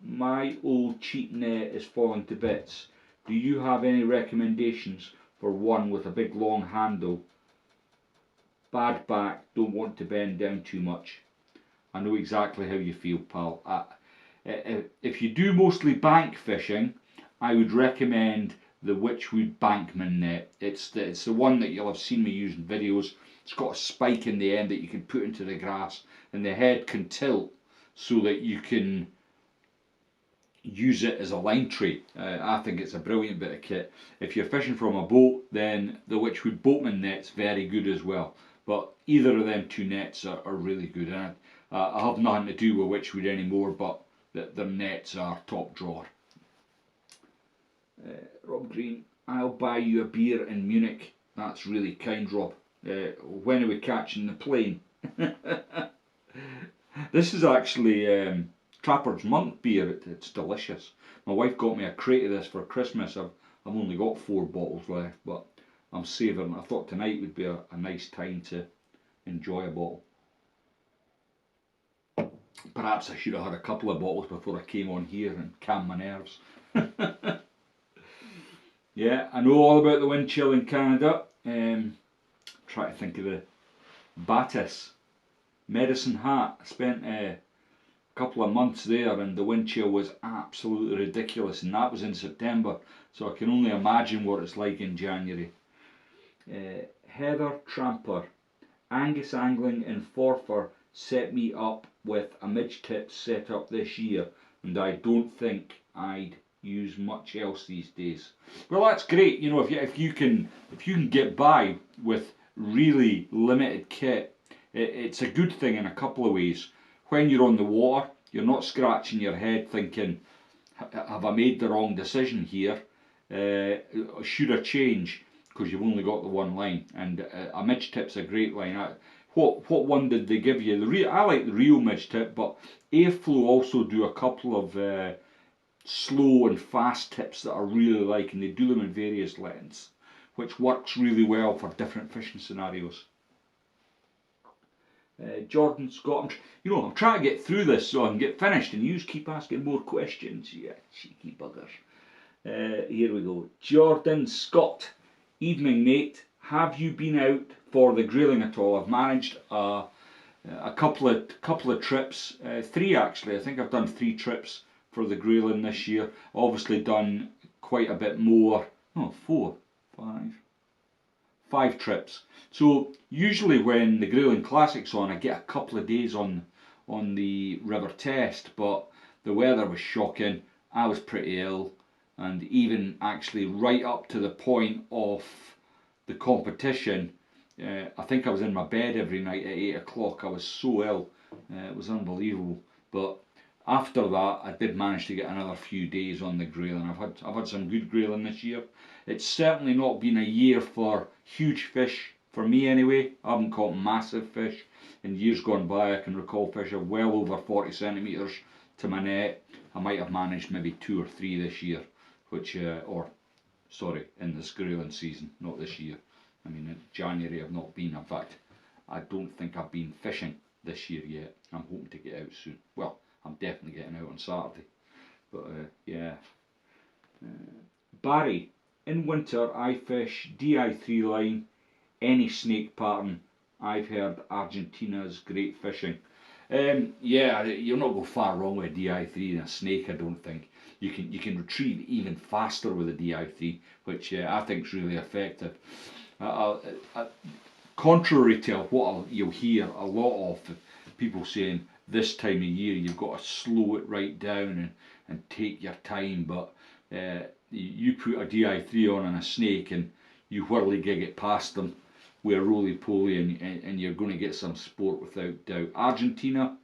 A: my old cheap net is falling to bits. Do you have any recommendations for one with a big long handle? Bad back, don't want to bend down too much. I know exactly how you feel, pal. If you do mostly bank fishing, I would recommend the Witchwood Bankman net. It's the one that you'll have seen me use in videos. It's got a spike in the end that you can put into the grass, and the head can tilt so that you can use it as a line tray. I think it's a brilliant bit of kit. If you're fishing from a boat, then the Witchwood Boatman net's very good as well. But either of them two nets are really good. And I have nothing to do with Witchwood anymore, but their nets are top drawer. Rob Green, I'll buy you a beer in Munich. That's really kind, Rob. When are we catching the plane? This is actually Trapper's Monk beer. It's delicious. My wife got me a crate of this for Christmas. I've only got 4 bottles left, but I'm saving. I thought tonight would be a nice time to enjoy a bottle. Perhaps I should have had a couple of bottles before I came on here and calm my nerves. Yeah, I know all about the wind chill in Canada. Try to think of the Battis Medicine Hat. I spent a couple of months there and the wind chill was absolutely ridiculous, and that was in September, so I can only imagine what it's like in January. Heather Tramper, Angus Angling in Forfar set me up with a midge tip set up this year, and I don't think I'd use much else these days. Well, that's great. You know, if you can get by with really limited kit, it's a good thing in a couple of ways. When you're on the water, you're not scratching your head thinking, have I made the wrong decision here? Should I change? Because you've only got the one line, and a midge tip's a great line. What one did they give you? I like the real midge tip, but Airflow also do a couple of slow and fast tips that I really like, and they do them in various lengths, which works really well for different fishing scenarios. Jordan Scott, I'm trying to get through this so I can get finished, and you keep asking more questions. Yeah, cheeky buggers. Here we go. Jordan Scott, evening mate. Have you been out for the grilling at all? I've managed a couple of trips, 3 actually. I think I've done 3 trips for the grilling this year. Obviously done quite a bit more. Oh, 4, 5 trips. So usually when the Grilling Classic's on, I get a couple of days on the River Test, but the weather was shocking. I was pretty ill, and even actually right up to the point of the competition, I think I was in my bed every night at 8 o'clock. I was so ill, it was unbelievable. But after that, I did manage to get another few days on the grilling. I've had some good grilling this year. It's certainly not been a year for huge fish, for me anyway. I haven't caught massive fish. In years gone by, I can recall fish of well over 40 centimetres to my net. I might have managed maybe 2 or 3 this year, in this grilling season, not this year. I mean, in January I've not been. In fact, I don't think I've been fishing this year yet. I'm hoping to get out soon. Well, I'm definitely getting out on Saturday. But yeah. Barry, in winter I fish DI3 line, any snake pattern. I've heard Argentina's great fishing. Yeah, you'll not go far wrong with a DI3 and a snake, I don't think. You can retrieve even faster with a DI3, which I think is really effective. Contrary to what you'll hear a lot of people saying, this time of year you've got to slow it right down and take your time, but you put a DI3 on a snake and you whirly gig it past them with a roly-poly, and you're going to get some sport without doubt. Argentina,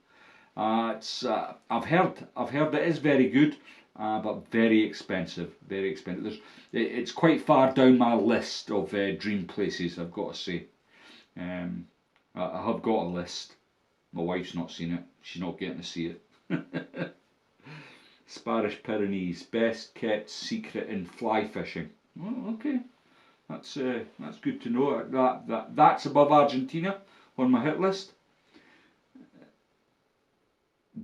A: I've heard it is very good, but very expensive. Very expensive. It's quite far down my list of dream places, I've got to say. I have got a list. My wife's not seen it. She's not getting to see it. Spanish Pyrenees, best kept secret in fly fishing. Oh, okay. That's good to know. That's above Argentina on my hit list.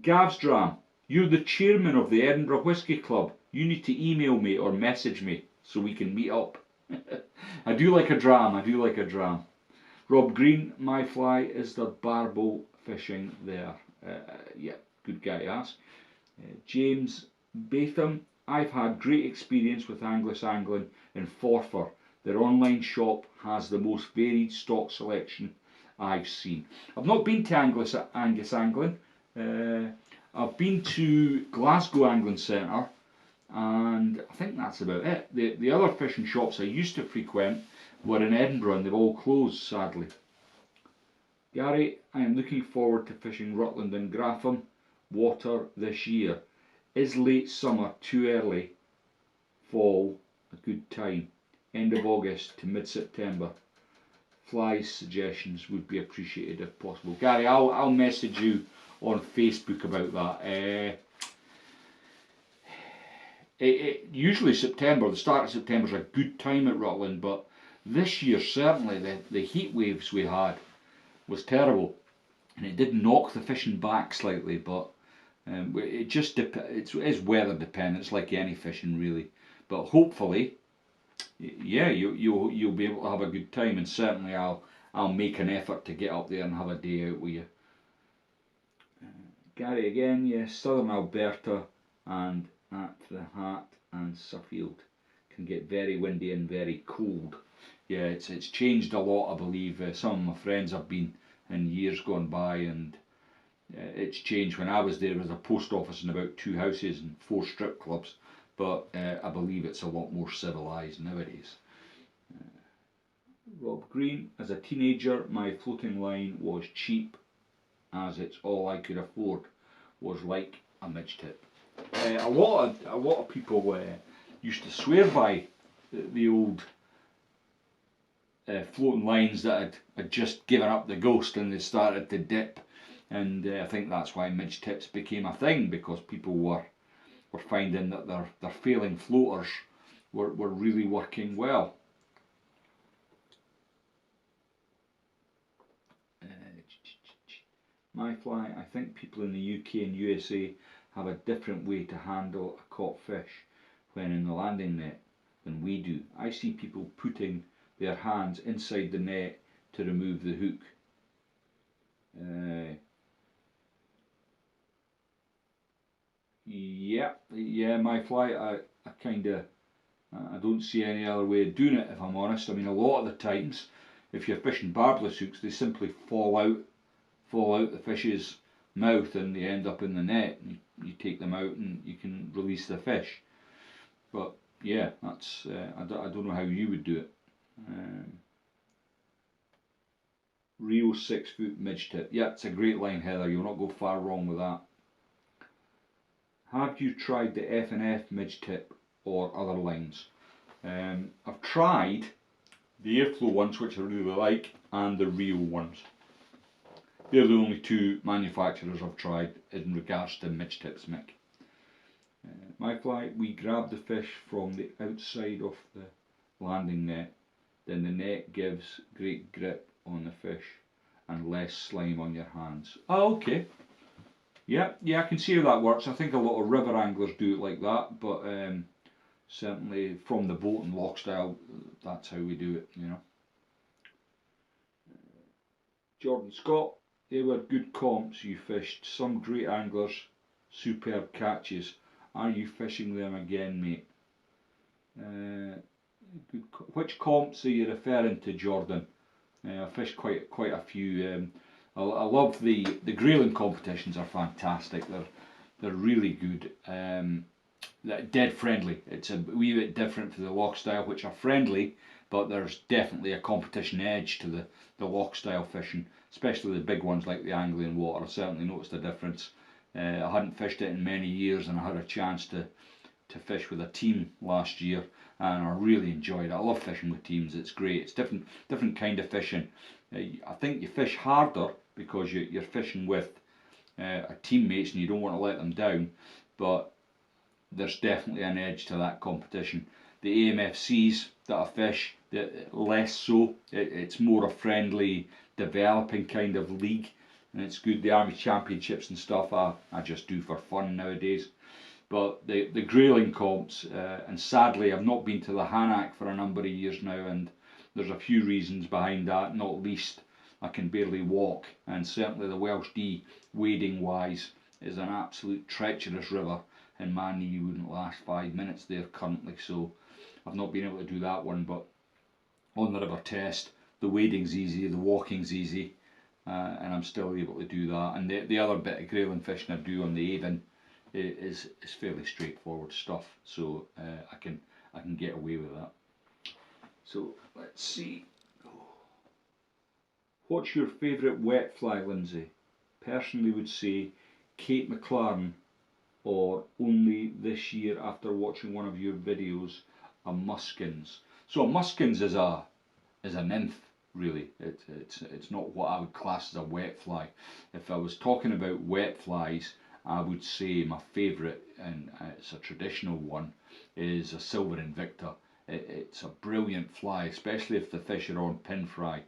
A: Gav's Dram, you're the chairman of the Edinburgh Whisky Club. You need to email me or message me so we can meet up. I do like a dram. Rob Green, my fly is the barbel fishing there. Yeah, good guy to ask. James Batham, I've had great experience with Angus Angling in Forfar. Their online shop has the most varied stock selection I've seen. I've not been to Angus Angling. I've been to Glasgow Angling Centre, and I think that's about it. The other fishing shops I used to frequent were in Edinburgh, and they've all closed, sadly. Gary, I am looking forward to fishing Rutland and Gratham water this year. Is late summer too early? Fall a good time? End of August to mid-September. Flies suggestions would be appreciated if possible. Gary, I'll message you on Facebook about that. Usually September, the start of September is a good time at Rutland, but this year certainly the heat waves we had was terrible, and it did knock the fishing back slightly, but it just it's weather dependent. It's like any fishing really, but hopefully, yeah, you'll be able to have a good time, and certainly I'll make an effort to get up there and have a day out with you. Gary again, yes, southern Alberta and at the Hat and Suffield can get very windy and very cold. Yeah, it's changed a lot, I believe. Some of my friends have been in years gone by, and it's changed. When I was there was a post office and about 2 houses and 4 strip clubs, but I believe it's a lot more civilised nowadays. Rob Green, as a teenager my floating line was cheap, as it's all I could afford, was like a midge tip. A lot of people used to swear by the old floating lines that had just given up the ghost and they started to dip, and I think that's why midge tips became a thing, because people were finding that their failing floaters were really working well. My fly, I think people in the UK and USA have a different way to handle a caught fish when in the landing net than we do. I see people putting their hands inside the net to remove the hook. Yeah, my fly, I kind of, I don't see any other way of doing it, if I'm honest. I mean, a lot of the times, if you're fishing barbless hooks, they simply fall out the fish's mouth and they end up in the net. And you take them out and you can release the fish. But yeah, that's I don't know how you would do it. Real 6 foot midge tip. Yeah, it's a great line, Heather. You'll not go far wrong with that. Have you tried the F&F midge tip or other lines? I've tried the airflow ones, which I really like, and the real ones. They're the only 2 manufacturers I've tried in regards to midge tips, Mick. My fly, we grab the fish from the outside of the landing net, then the net gives great grip on the fish and less slime on your hands. Oh, okay. Yeah, I can see how that works. I think a lot of river anglers do it like that, but certainly from the boat and loch style, that's how we do it, you know. Jordan Scott, they were good comps you fished. Some great anglers, superb catches. Are you fishing them again, mate? Which comps are you referring to, Jordan? I fished quite a few. I love the grayling competitions. Are fantastic. They're really good. They're dead friendly. It's a wee bit different to the loch style, which are friendly, but there's definitely a competition edge to the loch style fishing, especially the big ones like the angling water. I certainly noticed a difference. I hadn't fished it in many years, and I had a chance to fish with a team last year, and I really enjoyed it. I love fishing with teams. It's great. It's different kind of fishing. I think you fish harder because you're fishing with teammates and you don't want to let them down, but there's definitely an edge to that competition. The AMFCs that I fish, less so. It's more a friendly, developing kind of league, and it's good. The Army Championships and stuff I just do for fun nowadays. But the grayling comps, and sadly I've not been to the Hanak for a number of years now, and there's a few reasons behind that, not least I can barely walk, and certainly the Welsh Dee, wading wise, is an absolute treacherous river, and my knee wouldn't last 5 minutes there currently, so I've not been able to do that one. But on the River Test, the wading's easy, the walking's easy, and I'm still able to do that. And the other bit of grayling fishing I do on the Avon is fairly straightforward stuff, so I can get away with that. So let's see. What's your favourite wet fly, Lindsay? Personally would say Kate McLaren, or only this year after watching one of your videos, a muskins. So a muskins is a nymph, really. It's not what I would class as a wet fly. If I was talking about wet flies, I would say my favourite, and it's a traditional one, is a silver invicta. It's a brilliant fly, especially if the fish are on pin fry.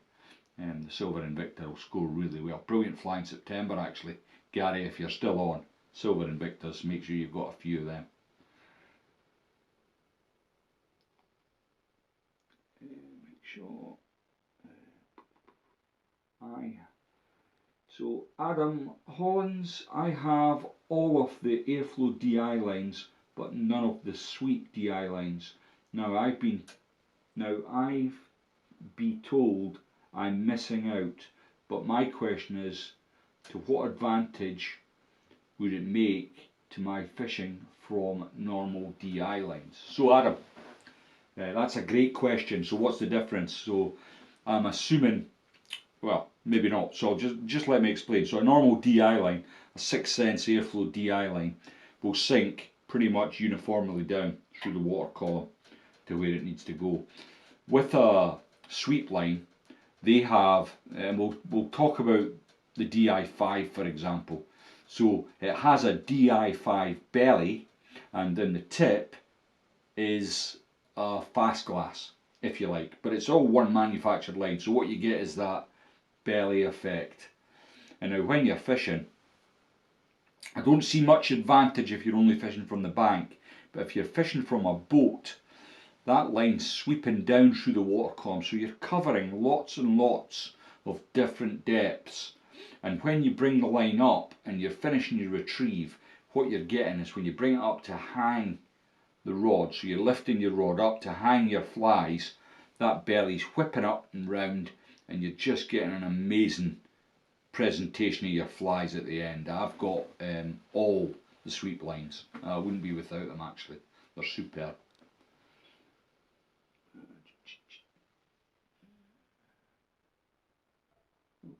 A: The silver invicta will score really well. Brilliant fly in September, actually. Gary, if you're still on, silver invictas, make sure you've got a few of them. Make sure. So Adam Hollins, I have all of the Airflow DI lines, but none of the sweep DI lines. Now I've been told I'm missing out, but my question is, to what advantage would it make to my fishing from normal DI lines? So Adam, that's a great question. So what's the difference? So I'm assuming, well, maybe not. So just let me explain. So a normal DI line, a 6 Sense Airflow DI line, will sink pretty much uniformly down through the water column to where it needs to go. With a sweep line, they have, and we'll talk about the DI5 for example. So it has a DI5 belly, and then the tip is a fast glass, if you like, but it's all one manufactured line. So what you get is that belly effect. And now when you're fishing, I don't see much advantage if you're only fishing from the bank, but if you're fishing from a boat, that line's sweeping down through the water column, so you're covering lots and lots of different depths. And when you bring the line up and you're finishing your retrieve, what you're getting is when you bring it up to hang the rod, so you're lifting your rod up to hang your flies, that belly's whipping up and round, and you're just getting an amazing presentation of your flies at the end. I've got all the sweep lines. I wouldn't be without them actually. They're superb.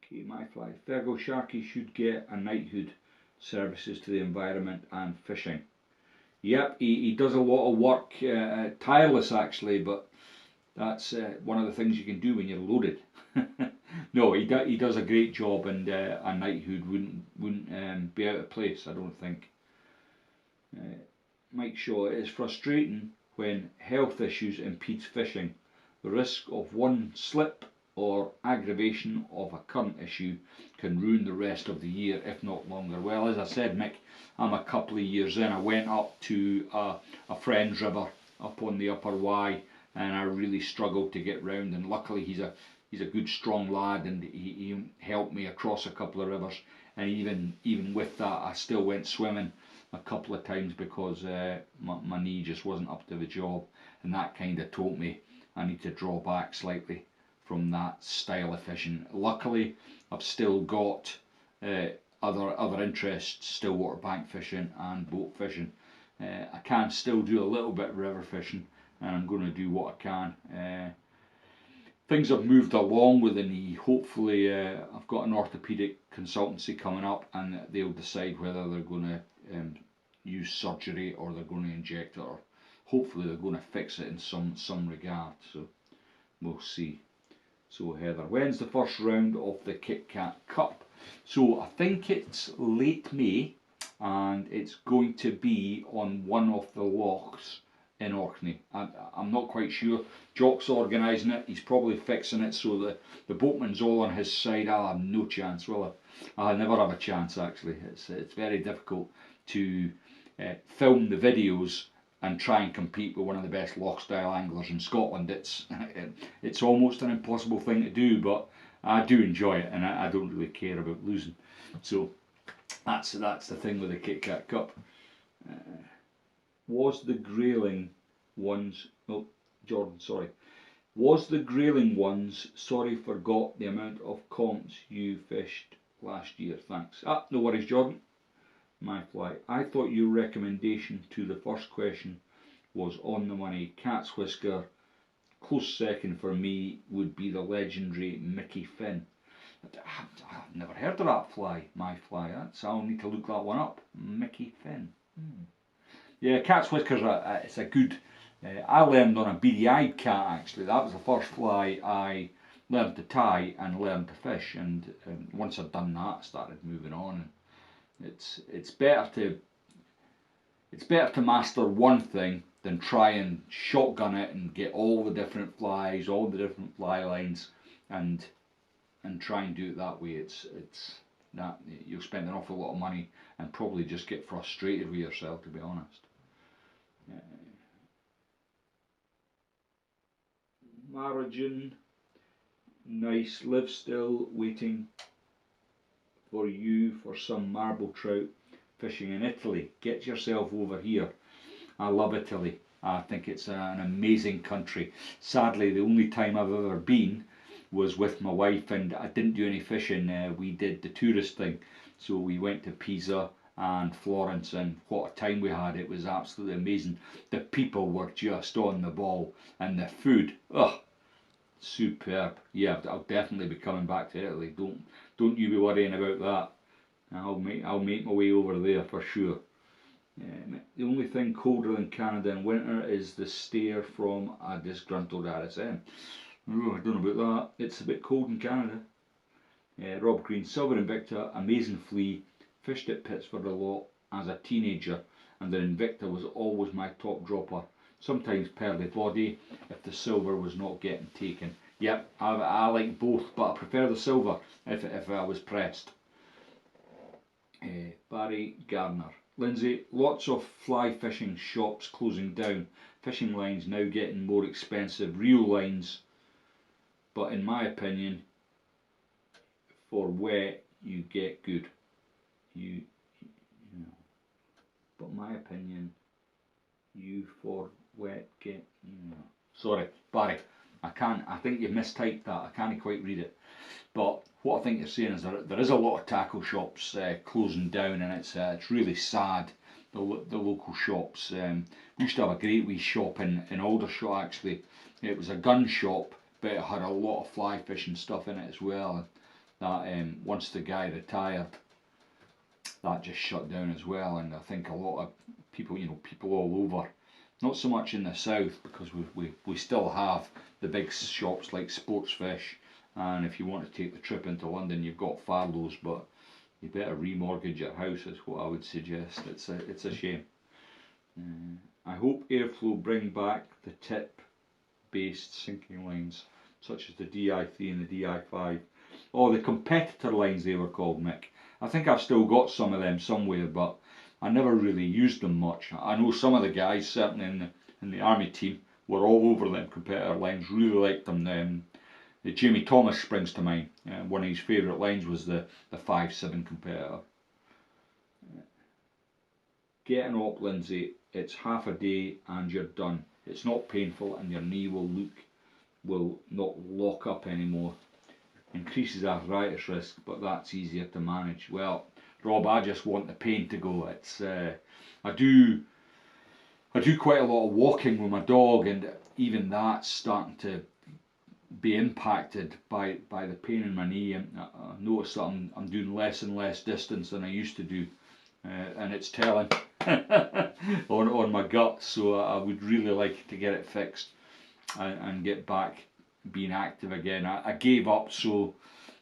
A: Okay, my fly. Fergal Sharky should get a knighthood, services to the environment and fishing. Yep, he does a lot of work, tireless actually, but that's one of the things you can do when you're loaded. No, he does a great job, and a knighthood wouldn't be out of place, I don't think. Mike Shaw, it is frustrating when health issues impede fishing. The risk of one slip or aggravation of a current issue can ruin the rest of the year, if not longer. Well, as I said, Mick, I'm a couple of years in. I went up to a friend's river up on the Upper Wye, and I really struggled to get round, and luckily he's a good strong lad, and he helped me across a couple of rivers. And even with that, I still went swimming a couple of times because my knee just wasn't up to the job, and that kind of taught me I need to draw back slightly from that style of fishing. Luckily, I've still got other interests, stillwater bank fishing and boat fishing. I can still do a little bit of river fishing, and I'm going to do what I can. Things have moved along with the knee. Hopefully I've got an orthopaedic consultancy coming up, and they'll decide whether they're going to use surgery or they're going to inject it, or hopefully they're going to fix it in some regard. So we'll see. So Heather, when's the first round of the Kit Kat Cup? So I think it's late May, and it's going to be on one of the lochs in Orkney. I'm not quite sure. Jock's organising it, he's probably fixing it, so the boatman's all on his side. I'll have no chance, will I? I'll never have a chance actually. It's very difficult to film the videos and try and compete with one of the best loch style anglers in Scotland. It's almost an impossible thing to do, but I do enjoy it, and I don't really care about losing. So that's the thing with the Kit Kat Cup. Was the grayling ones, oh Jordan, sorry, Was the grayling ones, sorry forgot the amount of comps you fished last year, thanks. Ah, no worries Jordan, my fly. I thought your recommendation to the first question was on the money. Cat's whisker, close second for me would be the legendary Mickey Finn. I've never heard of that fly, my fly. I'll need to look that one up. Mickey Finn. Yeah, cat's whiskers, it's a good... I learned on a beady-eyed cat actually. That was the first fly I learned to tie and learned to fish. And once I'd done that, I started moving on. It's better to master one thing than try and shotgun it and get all the different flies, all the different fly lines, and try and do it that way. It's that you'll spend an awful lot of money and probably just get frustrated with yourself, to be honest. Margin, nice. Live still, waiting for you for some marble trout fishing in Italy. Get yourself over here. I love Italy. I think it's an amazing country. Sadly, the only time I've ever been was with my wife, and I didn't do any fishing. We did the tourist thing, so we went to Pisa and Florence, and what a time we had. It was absolutely amazing. The people were just on the ball, and the food, superb. Yeah, I'll definitely be coming back to Italy. Don't you be worrying about that. I'll make my way over there for sure. The only thing colder than Canada in winter is the stare from a disgruntled RSM. Oh, I don't know about that. It's a bit cold in Canada. Rob Green, Silver Invicta, amazing flea. Fished at Pittsford a lot as a teenager, and the Invicta was always my top dropper. Sometimes pearly body if the silver was not getting taken. Yep, I like both, but I prefer the silver if I was pressed. Barry Gardner. Lindsay, lots of fly fishing shops closing down. Fishing lines now getting more expensive. Reel lines, but in my opinion, for wet you get good. You know. But my opinion, you for wet get. Sorry, Barry. I think you've mistyped that. I can't quite read it. But what I think you're saying is there is a lot of tackle shops closing down, and it's really sad. The local shops. We used to have a great wee shop in Aldershot actually. It was a gun shop, but it had a lot of fly fishing stuff in it as well. That once the guy retired, that just shut down as well. And I think a lot of people, people all over, not so much in the south, because we still have the big shops like Sportsfish, and if you want to take the trip into London, you've got Farlow's, but you better remortgage your house is what I would suggest. It's a shame. I hope Airflow bring back the tip-based sinking lines, such as the DI3 and the DI5. Oh, the competitor lines they were called, Mick. I think I've still got some of them somewhere, but I never really used them much. I know some of the guys, certainly in the army team, were all over them competitor lines, really liked them. Jamie Thomas springs to mind. One of his favourite lines was the 5-7 competitor. Get an op, Lindsay. It's half a day and you're done. It's not painful, and your knee will not lock up anymore. Increases arthritis risk, but that's easier to manage. Well, Rob, I just want the pain to go. I do quite a lot of walking with my dog, and even that's starting to be impacted by the pain in my knee. And I notice that I'm doing less and less distance than I used to do, and it's telling on my gut. So I would really like to get it fixed and get back being active again. I gave up, so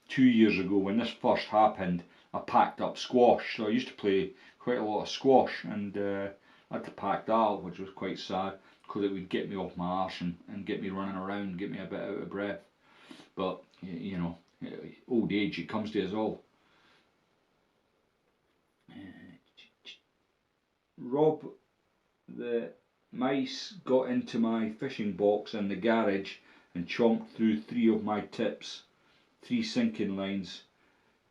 A: 2 years ago when this first happened, I packed up squash. So I used to play quite a lot of squash, and I had to pack that up, which was quite sad, because it would get me off my arse and get me running around, get me a bit out of breath. But old age, it comes to us all. Rob, the mice got into my fishing box in the garage and chomped through 3 of my tips. 3 sinking lines.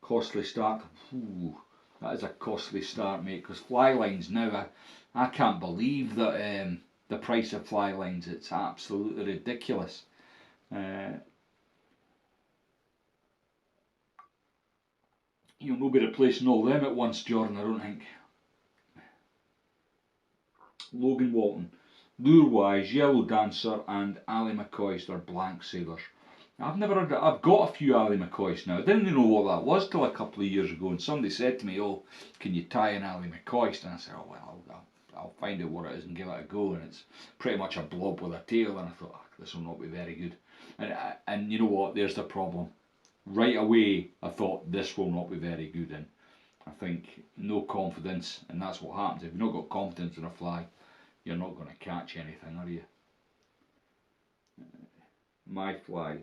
A: Costly start. Ooh, that is a costly start, mate, because fly lines now, I can't believe that the price of fly lines. It's absolutely ridiculous. You'll not be replacing all them at once, Jordan, I don't think. Logan Walton, Lure Wise, Yellow Dancer, and Ali McCoist are blank sailors. I've never heard that. I've got a few Ali McCoists now. I didn't even know what that was till a couple of years ago, and somebody said to me, "Oh, can you tie an Ali McCoist?" And I said, "Oh well, I'll find out what it is and give it a go." And it's pretty much a blob with a tail, and I thought, oh, this will not be very good. And you know what? There's the problem. Right away, I thought this will not be very good. And I think no confidence, and that's what happens if you've not got confidence in a fly. You're not going to catch anything, are you? My fly.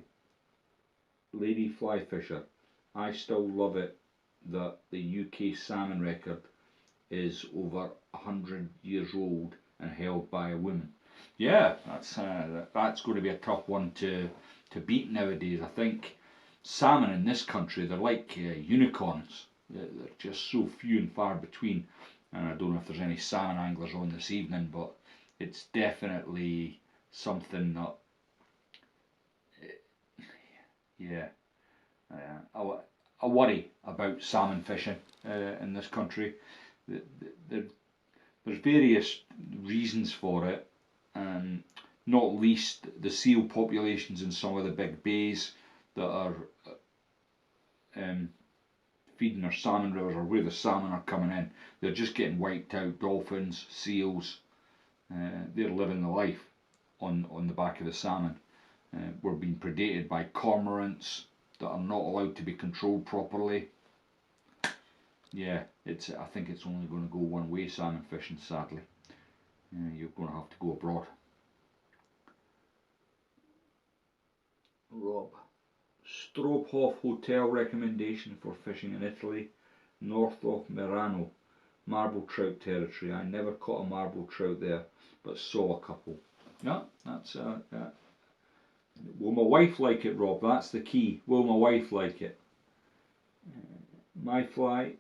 A: Lady Fly Fisher. I still love it that the UK salmon record is over 100 years old and held by a woman. Yeah, that's going to be a tough one to beat nowadays. I think salmon in this country, they're like unicorns. They're just so few and far between. And I don't know if there's any salmon anglers on this evening, but it's definitely something that, yeah, I worry about salmon fishing in this country. There's various reasons for it, and not least the seal populations in some of the big bays that are feeding our salmon rivers, or where the salmon are coming in. They're just getting wiped out. Dolphins, seals, they're living the life on the back of the salmon. We're being predated by cormorants that are not allowed to be controlled properly. Yeah, I think it's only going to go one way, salmon fishing, sadly. You're going to have to go abroad. Rob. Stroophof Hotel recommendation for fishing in Italy, north of Merano, marble trout territory. I never caught a marble trout there, but saw a couple. Yeah, that's yeah. Will my wife like it, Rob? That's the key. Will my wife like it? My fly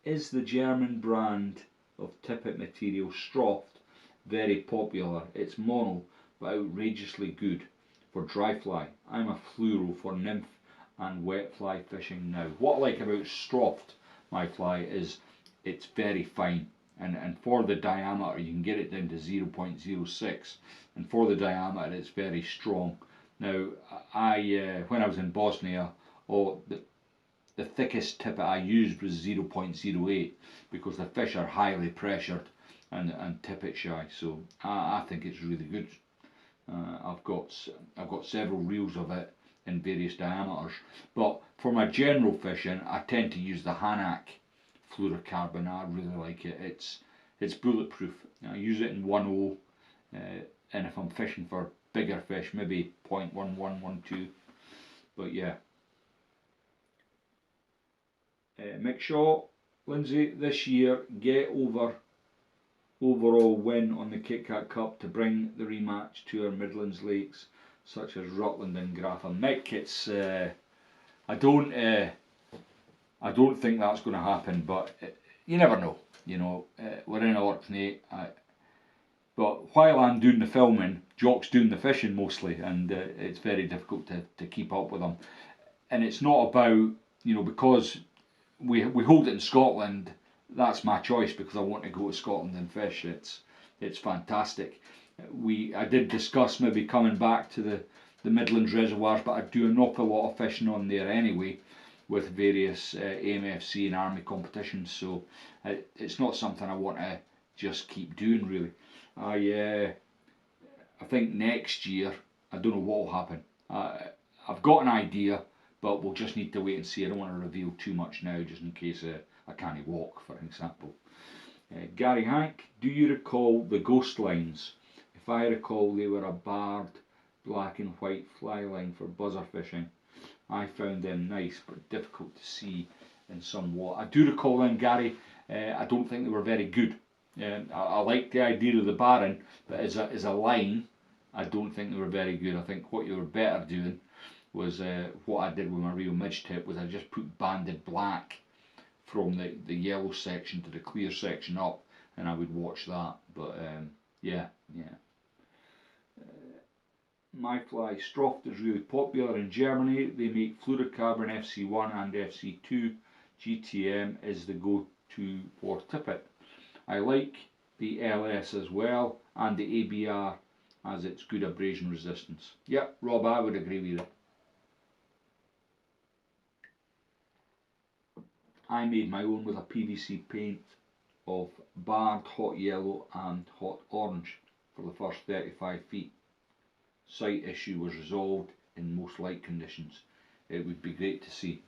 A: is the German brand of tippet material Stroft, very popular. It's mono, but outrageously good for dry fly. I'm a fluoro for nymph and wet fly fishing now. What I like about Stroft, my fly, is it's very fine. And for the diameter, you can get it down to 0.06. And for the diameter, it's very strong. Now, when I was in Bosnia, the thickest tippet I used was 0.08 because the fish are highly pressured and tippet shy. So I think it's really good. I've got several reels of it in various diameters. But for my general fishing, I tend to use the Hanak fluorocarbon. I really like it. It's bulletproof. I use it in 1.0, and if I'm fishing for bigger fish, maybe 0.11, 1.2. But yeah. Mick Shaw, Lindsay, this year get overall win on the KitKat Cup to bring the rematch to our Midlands lakes such as Rutland and Grafham. Mick, it's I don't think that's going to happen, but you never know. You know, we're in Orkney. But while I'm doing the filming, Jock's doing the fishing mostly, and it's very difficult to keep up with him. And it's not about, because we hold it in Scotland, that's my choice because I want to go to Scotland and fish. It's fantastic. I did discuss maybe coming back to the Midlands reservoirs, but I do an awful lot of fishing on there anyway with various AMFC and army competitions, so it's not something I want to just keep doing really. I think next year, I don't know what will happen. I've got an idea, but we'll just need to wait and see. I don't want to reveal too much now, just in case I can't walk, for example. Gary Hank, do you recall the ghost lines? If I recall, they were a barred black and white fly line for buzzer fishing. I found them nice, but difficult to see in some water. I do recall them, Gary. I don't think they were very good. I like the idea of the barren, but as a line, I don't think they were very good. I think what you were better doing was what I did with my real midge tip was I just put banded black from the yellow section to the clear section up, and I would watch that. But yeah. My fly Stroft is really popular in Germany. They make fluorocarbon FC1 and FC2. GTM is the go-to for tippet. I like the LS as well, and the ABR as its good abrasion resistance. Yep, Rob, I would agree with you. I made my own with a PVC paint of barred hot yellow and hot orange for the first 35 feet. Sight issue was resolved in most light conditions. It would be great to see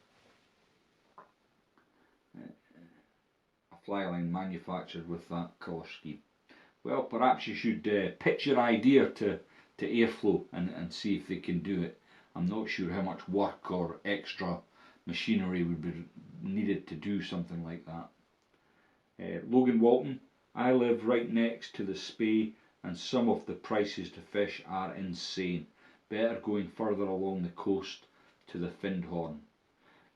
A: a fly line manufactured with that colour scheme. Well, perhaps you should pitch your idea to Airflow and see if they can do it. I'm not sure how much work or extra machinery would be needed to do something like that. Logan Walton, I live right next to the Spey and some of the prices to fish are insane. Better going further along the coast to the Findhorn.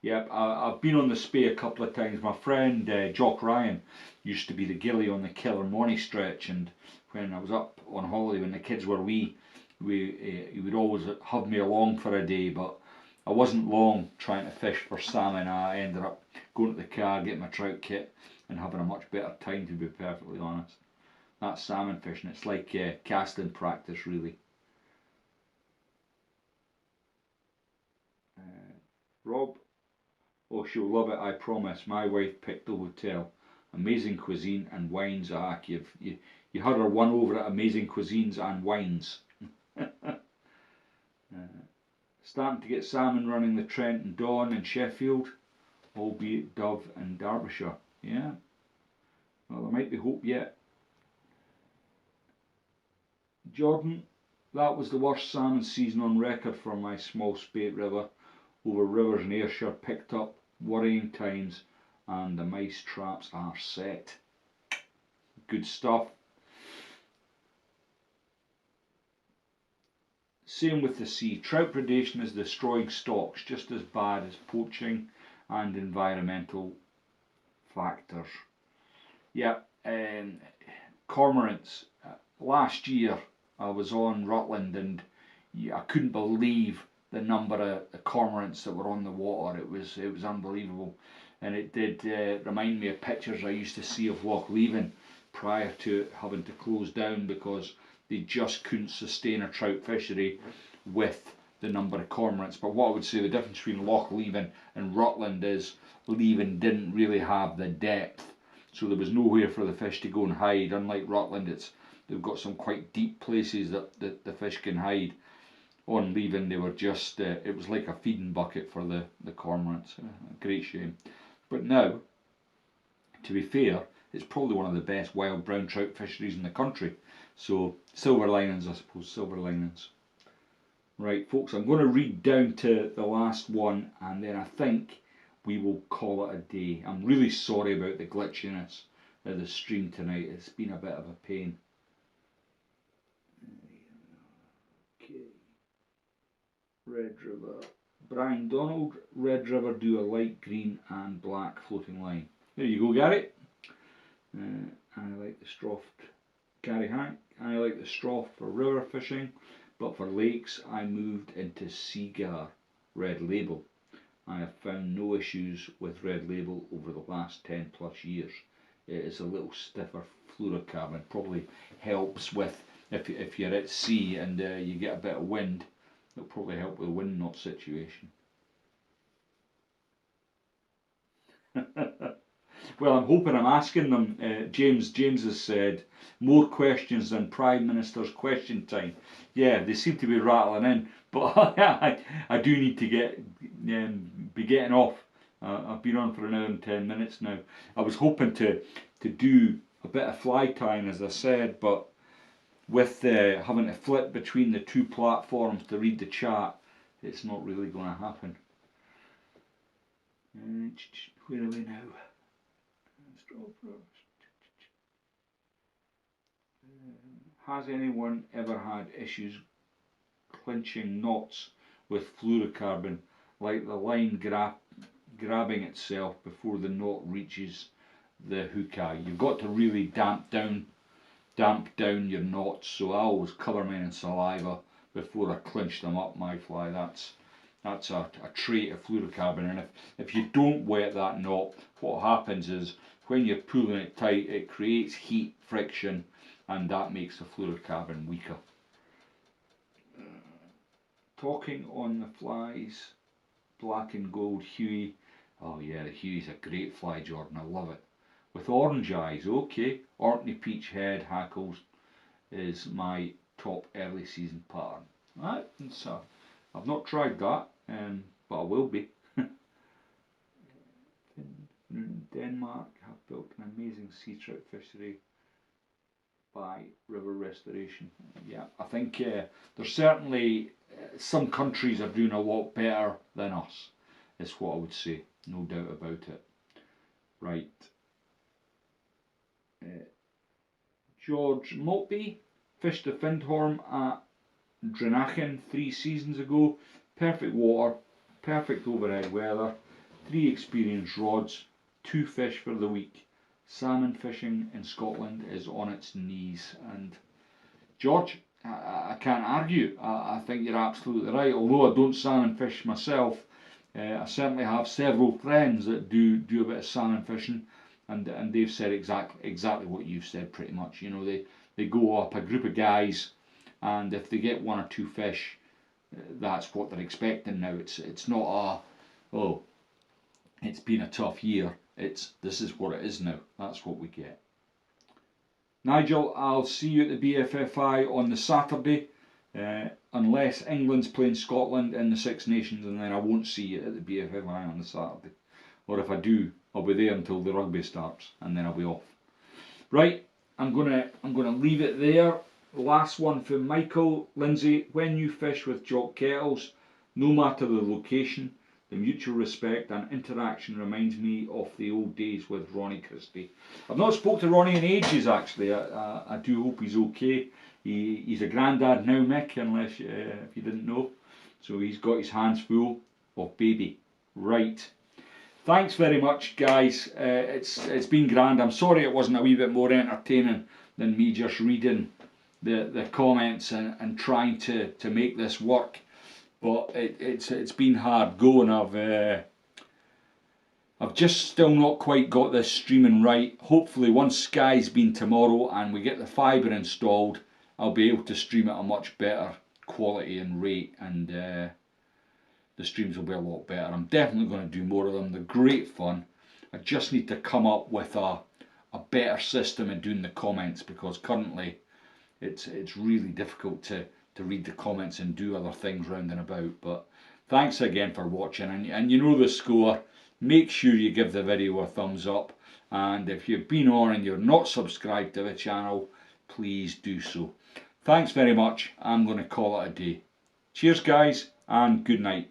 A: Yep, I've been on the Spey a couple of times. My friend Jock Ryan used to be the gilly on the Killarmoney stretch, and when I was up on holiday when the kids were wee, he would always have me along for a day, but I wasn't long trying to fish for salmon. I ended up going to the car, getting my trout kit and having a much better time, to be perfectly honest. That's salmon fishing, it's like casting practice really. Rob, oh she'll love it, I promise. My wife picked the hotel. Amazing cuisine and wines. You had her won over at amazing cuisines and wines. Starting to get salmon running the Trent and Don in Sheffield, albeit Dove and Derbyshire. Yeah, well there might be hope yet. Jordan, that was the worst salmon season on record for my small spate river. Over rivers in Ayrshire picked up, worrying times, and the mice traps are set. Good stuff. Same with the sea. Trout predation is destroying stocks just as bad as poaching and environmental factors. Yeah, cormorants. Last year I was on Rutland and I couldn't believe the number of cormorants that were on the water. It was unbelievable, and it did remind me of pictures I used to see of Loch Leven prior to having to close down because they just couldn't sustain a trout fishery with the number of cormorants. But what I would say the difference between Loch Leven and Rutland is Leven didn't really have the depth, so there was nowhere for the fish to go and hide. Unlike Rutland, they've got some quite deep places that the fish can hide. On Leven they were just, it was like a feeding bucket for the cormorants. A great shame. But now, to be fair, it's probably one of the best wild brown trout fisheries in the country. So silver linings, I suppose, silver linings. Right folks, I'm going to read down to the last one and then I think we will call it a day. I'm really sorry about the glitchiness of the stream tonight. It's been a bit of a pain. Okay. Red River. Brian Donald, Red River, do a light green and black floating line. There you go, Gary. I like the Stroft. Gary Hank, I like the Stroft for river fishing, but for lakes I moved into Seagar Red Label. I have found no issues with Red Label over the last 10 plus years. It is a little stiffer fluorocarbon, probably helps with if you're at sea and you get a bit of wind. It'll probably help with the wind knot situation. Well, I'm hoping I'm asking them. James has said more questions than Prime Minister's question time. Yeah, they seem to be rattling in, but I do need to be getting off. I've been on for an hour and 10 minutes now. I was hoping to do a bit of fly tying, as I said, but with having to flip between the two platforms to read the chat, it's not really going to happen. Where are we now? Has anyone ever had issues clinching knots with fluorocarbon, like the line grabbing itself before the knot reaches the hook eye? You've got to really damp down your knots, so I always cover mine in saliva before I clinch them up, my fly. That's a trait of fluorocarbon, and if you don't wet that knot, what happens is when you're pulling it tight, it creates heat, friction, and that makes the fluorocarbon weaker. Talking on the flies, black and gold Huey. Oh yeah, the Huey's a great fly, Jordan, I love it. With orange eyes, okay. Orkney Peach Head Hackles is my top early season pattern. Right, so I've not tried that, but I will be. In Denmark have built an amazing sea trout fishery by river restoration. Yeah, I think there's certainly some countries are doing a lot better than us, is what I would say, no doubt about it. Right. George Maltby fished the Findhorn at Drenachen 3 seasons ago. Perfect water, perfect overhead weather, 3 experienced rods, 2 fish for the week. Salmon fishing in Scotland is on its knees. And George, I can't argue. I think you're absolutely right. Although I don't salmon fish myself, I certainly have several friends that do a bit of salmon fishing, and they've said exactly what you've said pretty much. You know, they go up, a group of guys, and if they get 1 or 2 fish, that's what they're expecting now. It's not oh, it's been a tough year. This is what it is now. That's what we get. Nigel, I'll see you at the BFFI on the Saturday, unless England's playing Scotland in the Six Nations, and then I won't see you at the BFFI on the Saturday. Or if I do, I'll be there until the rugby starts, and then I'll be off. Right, I'm gonna leave it there. Last one from Michael. Lindsay, when you fish with jock kettles, no matter the location, the mutual respect and interaction reminds me of the old days with Ronnie Christie. I've not spoke to Ronnie in ages, actually. I do hope he's okay. He's a granddad now, Mick, unless if you didn't know. So he's got his hands full of baby. Right. Thanks very much, guys. It's been grand. I'm sorry it wasn't a wee bit more entertaining than me just reading the comments and trying to make this work. But it's been hard going. I've just still not quite got this streaming right. Hopefully once Sky's been tomorrow and we get the fibre installed, I'll be able to stream at a much better quality and rate, and the streams will be a lot better. I'm definitely going to do more of them. They're great fun. I just need to come up with a better system in doing the comments, because currently it's really difficult to read the comments and do other things round and about. But thanks again for watching, and you know the score. Make sure you give the video a thumbs up, and if you've been on and you're not subscribed to the channel, please do so. Thanks very much. I'm going to call it a day. Cheers guys, and good night.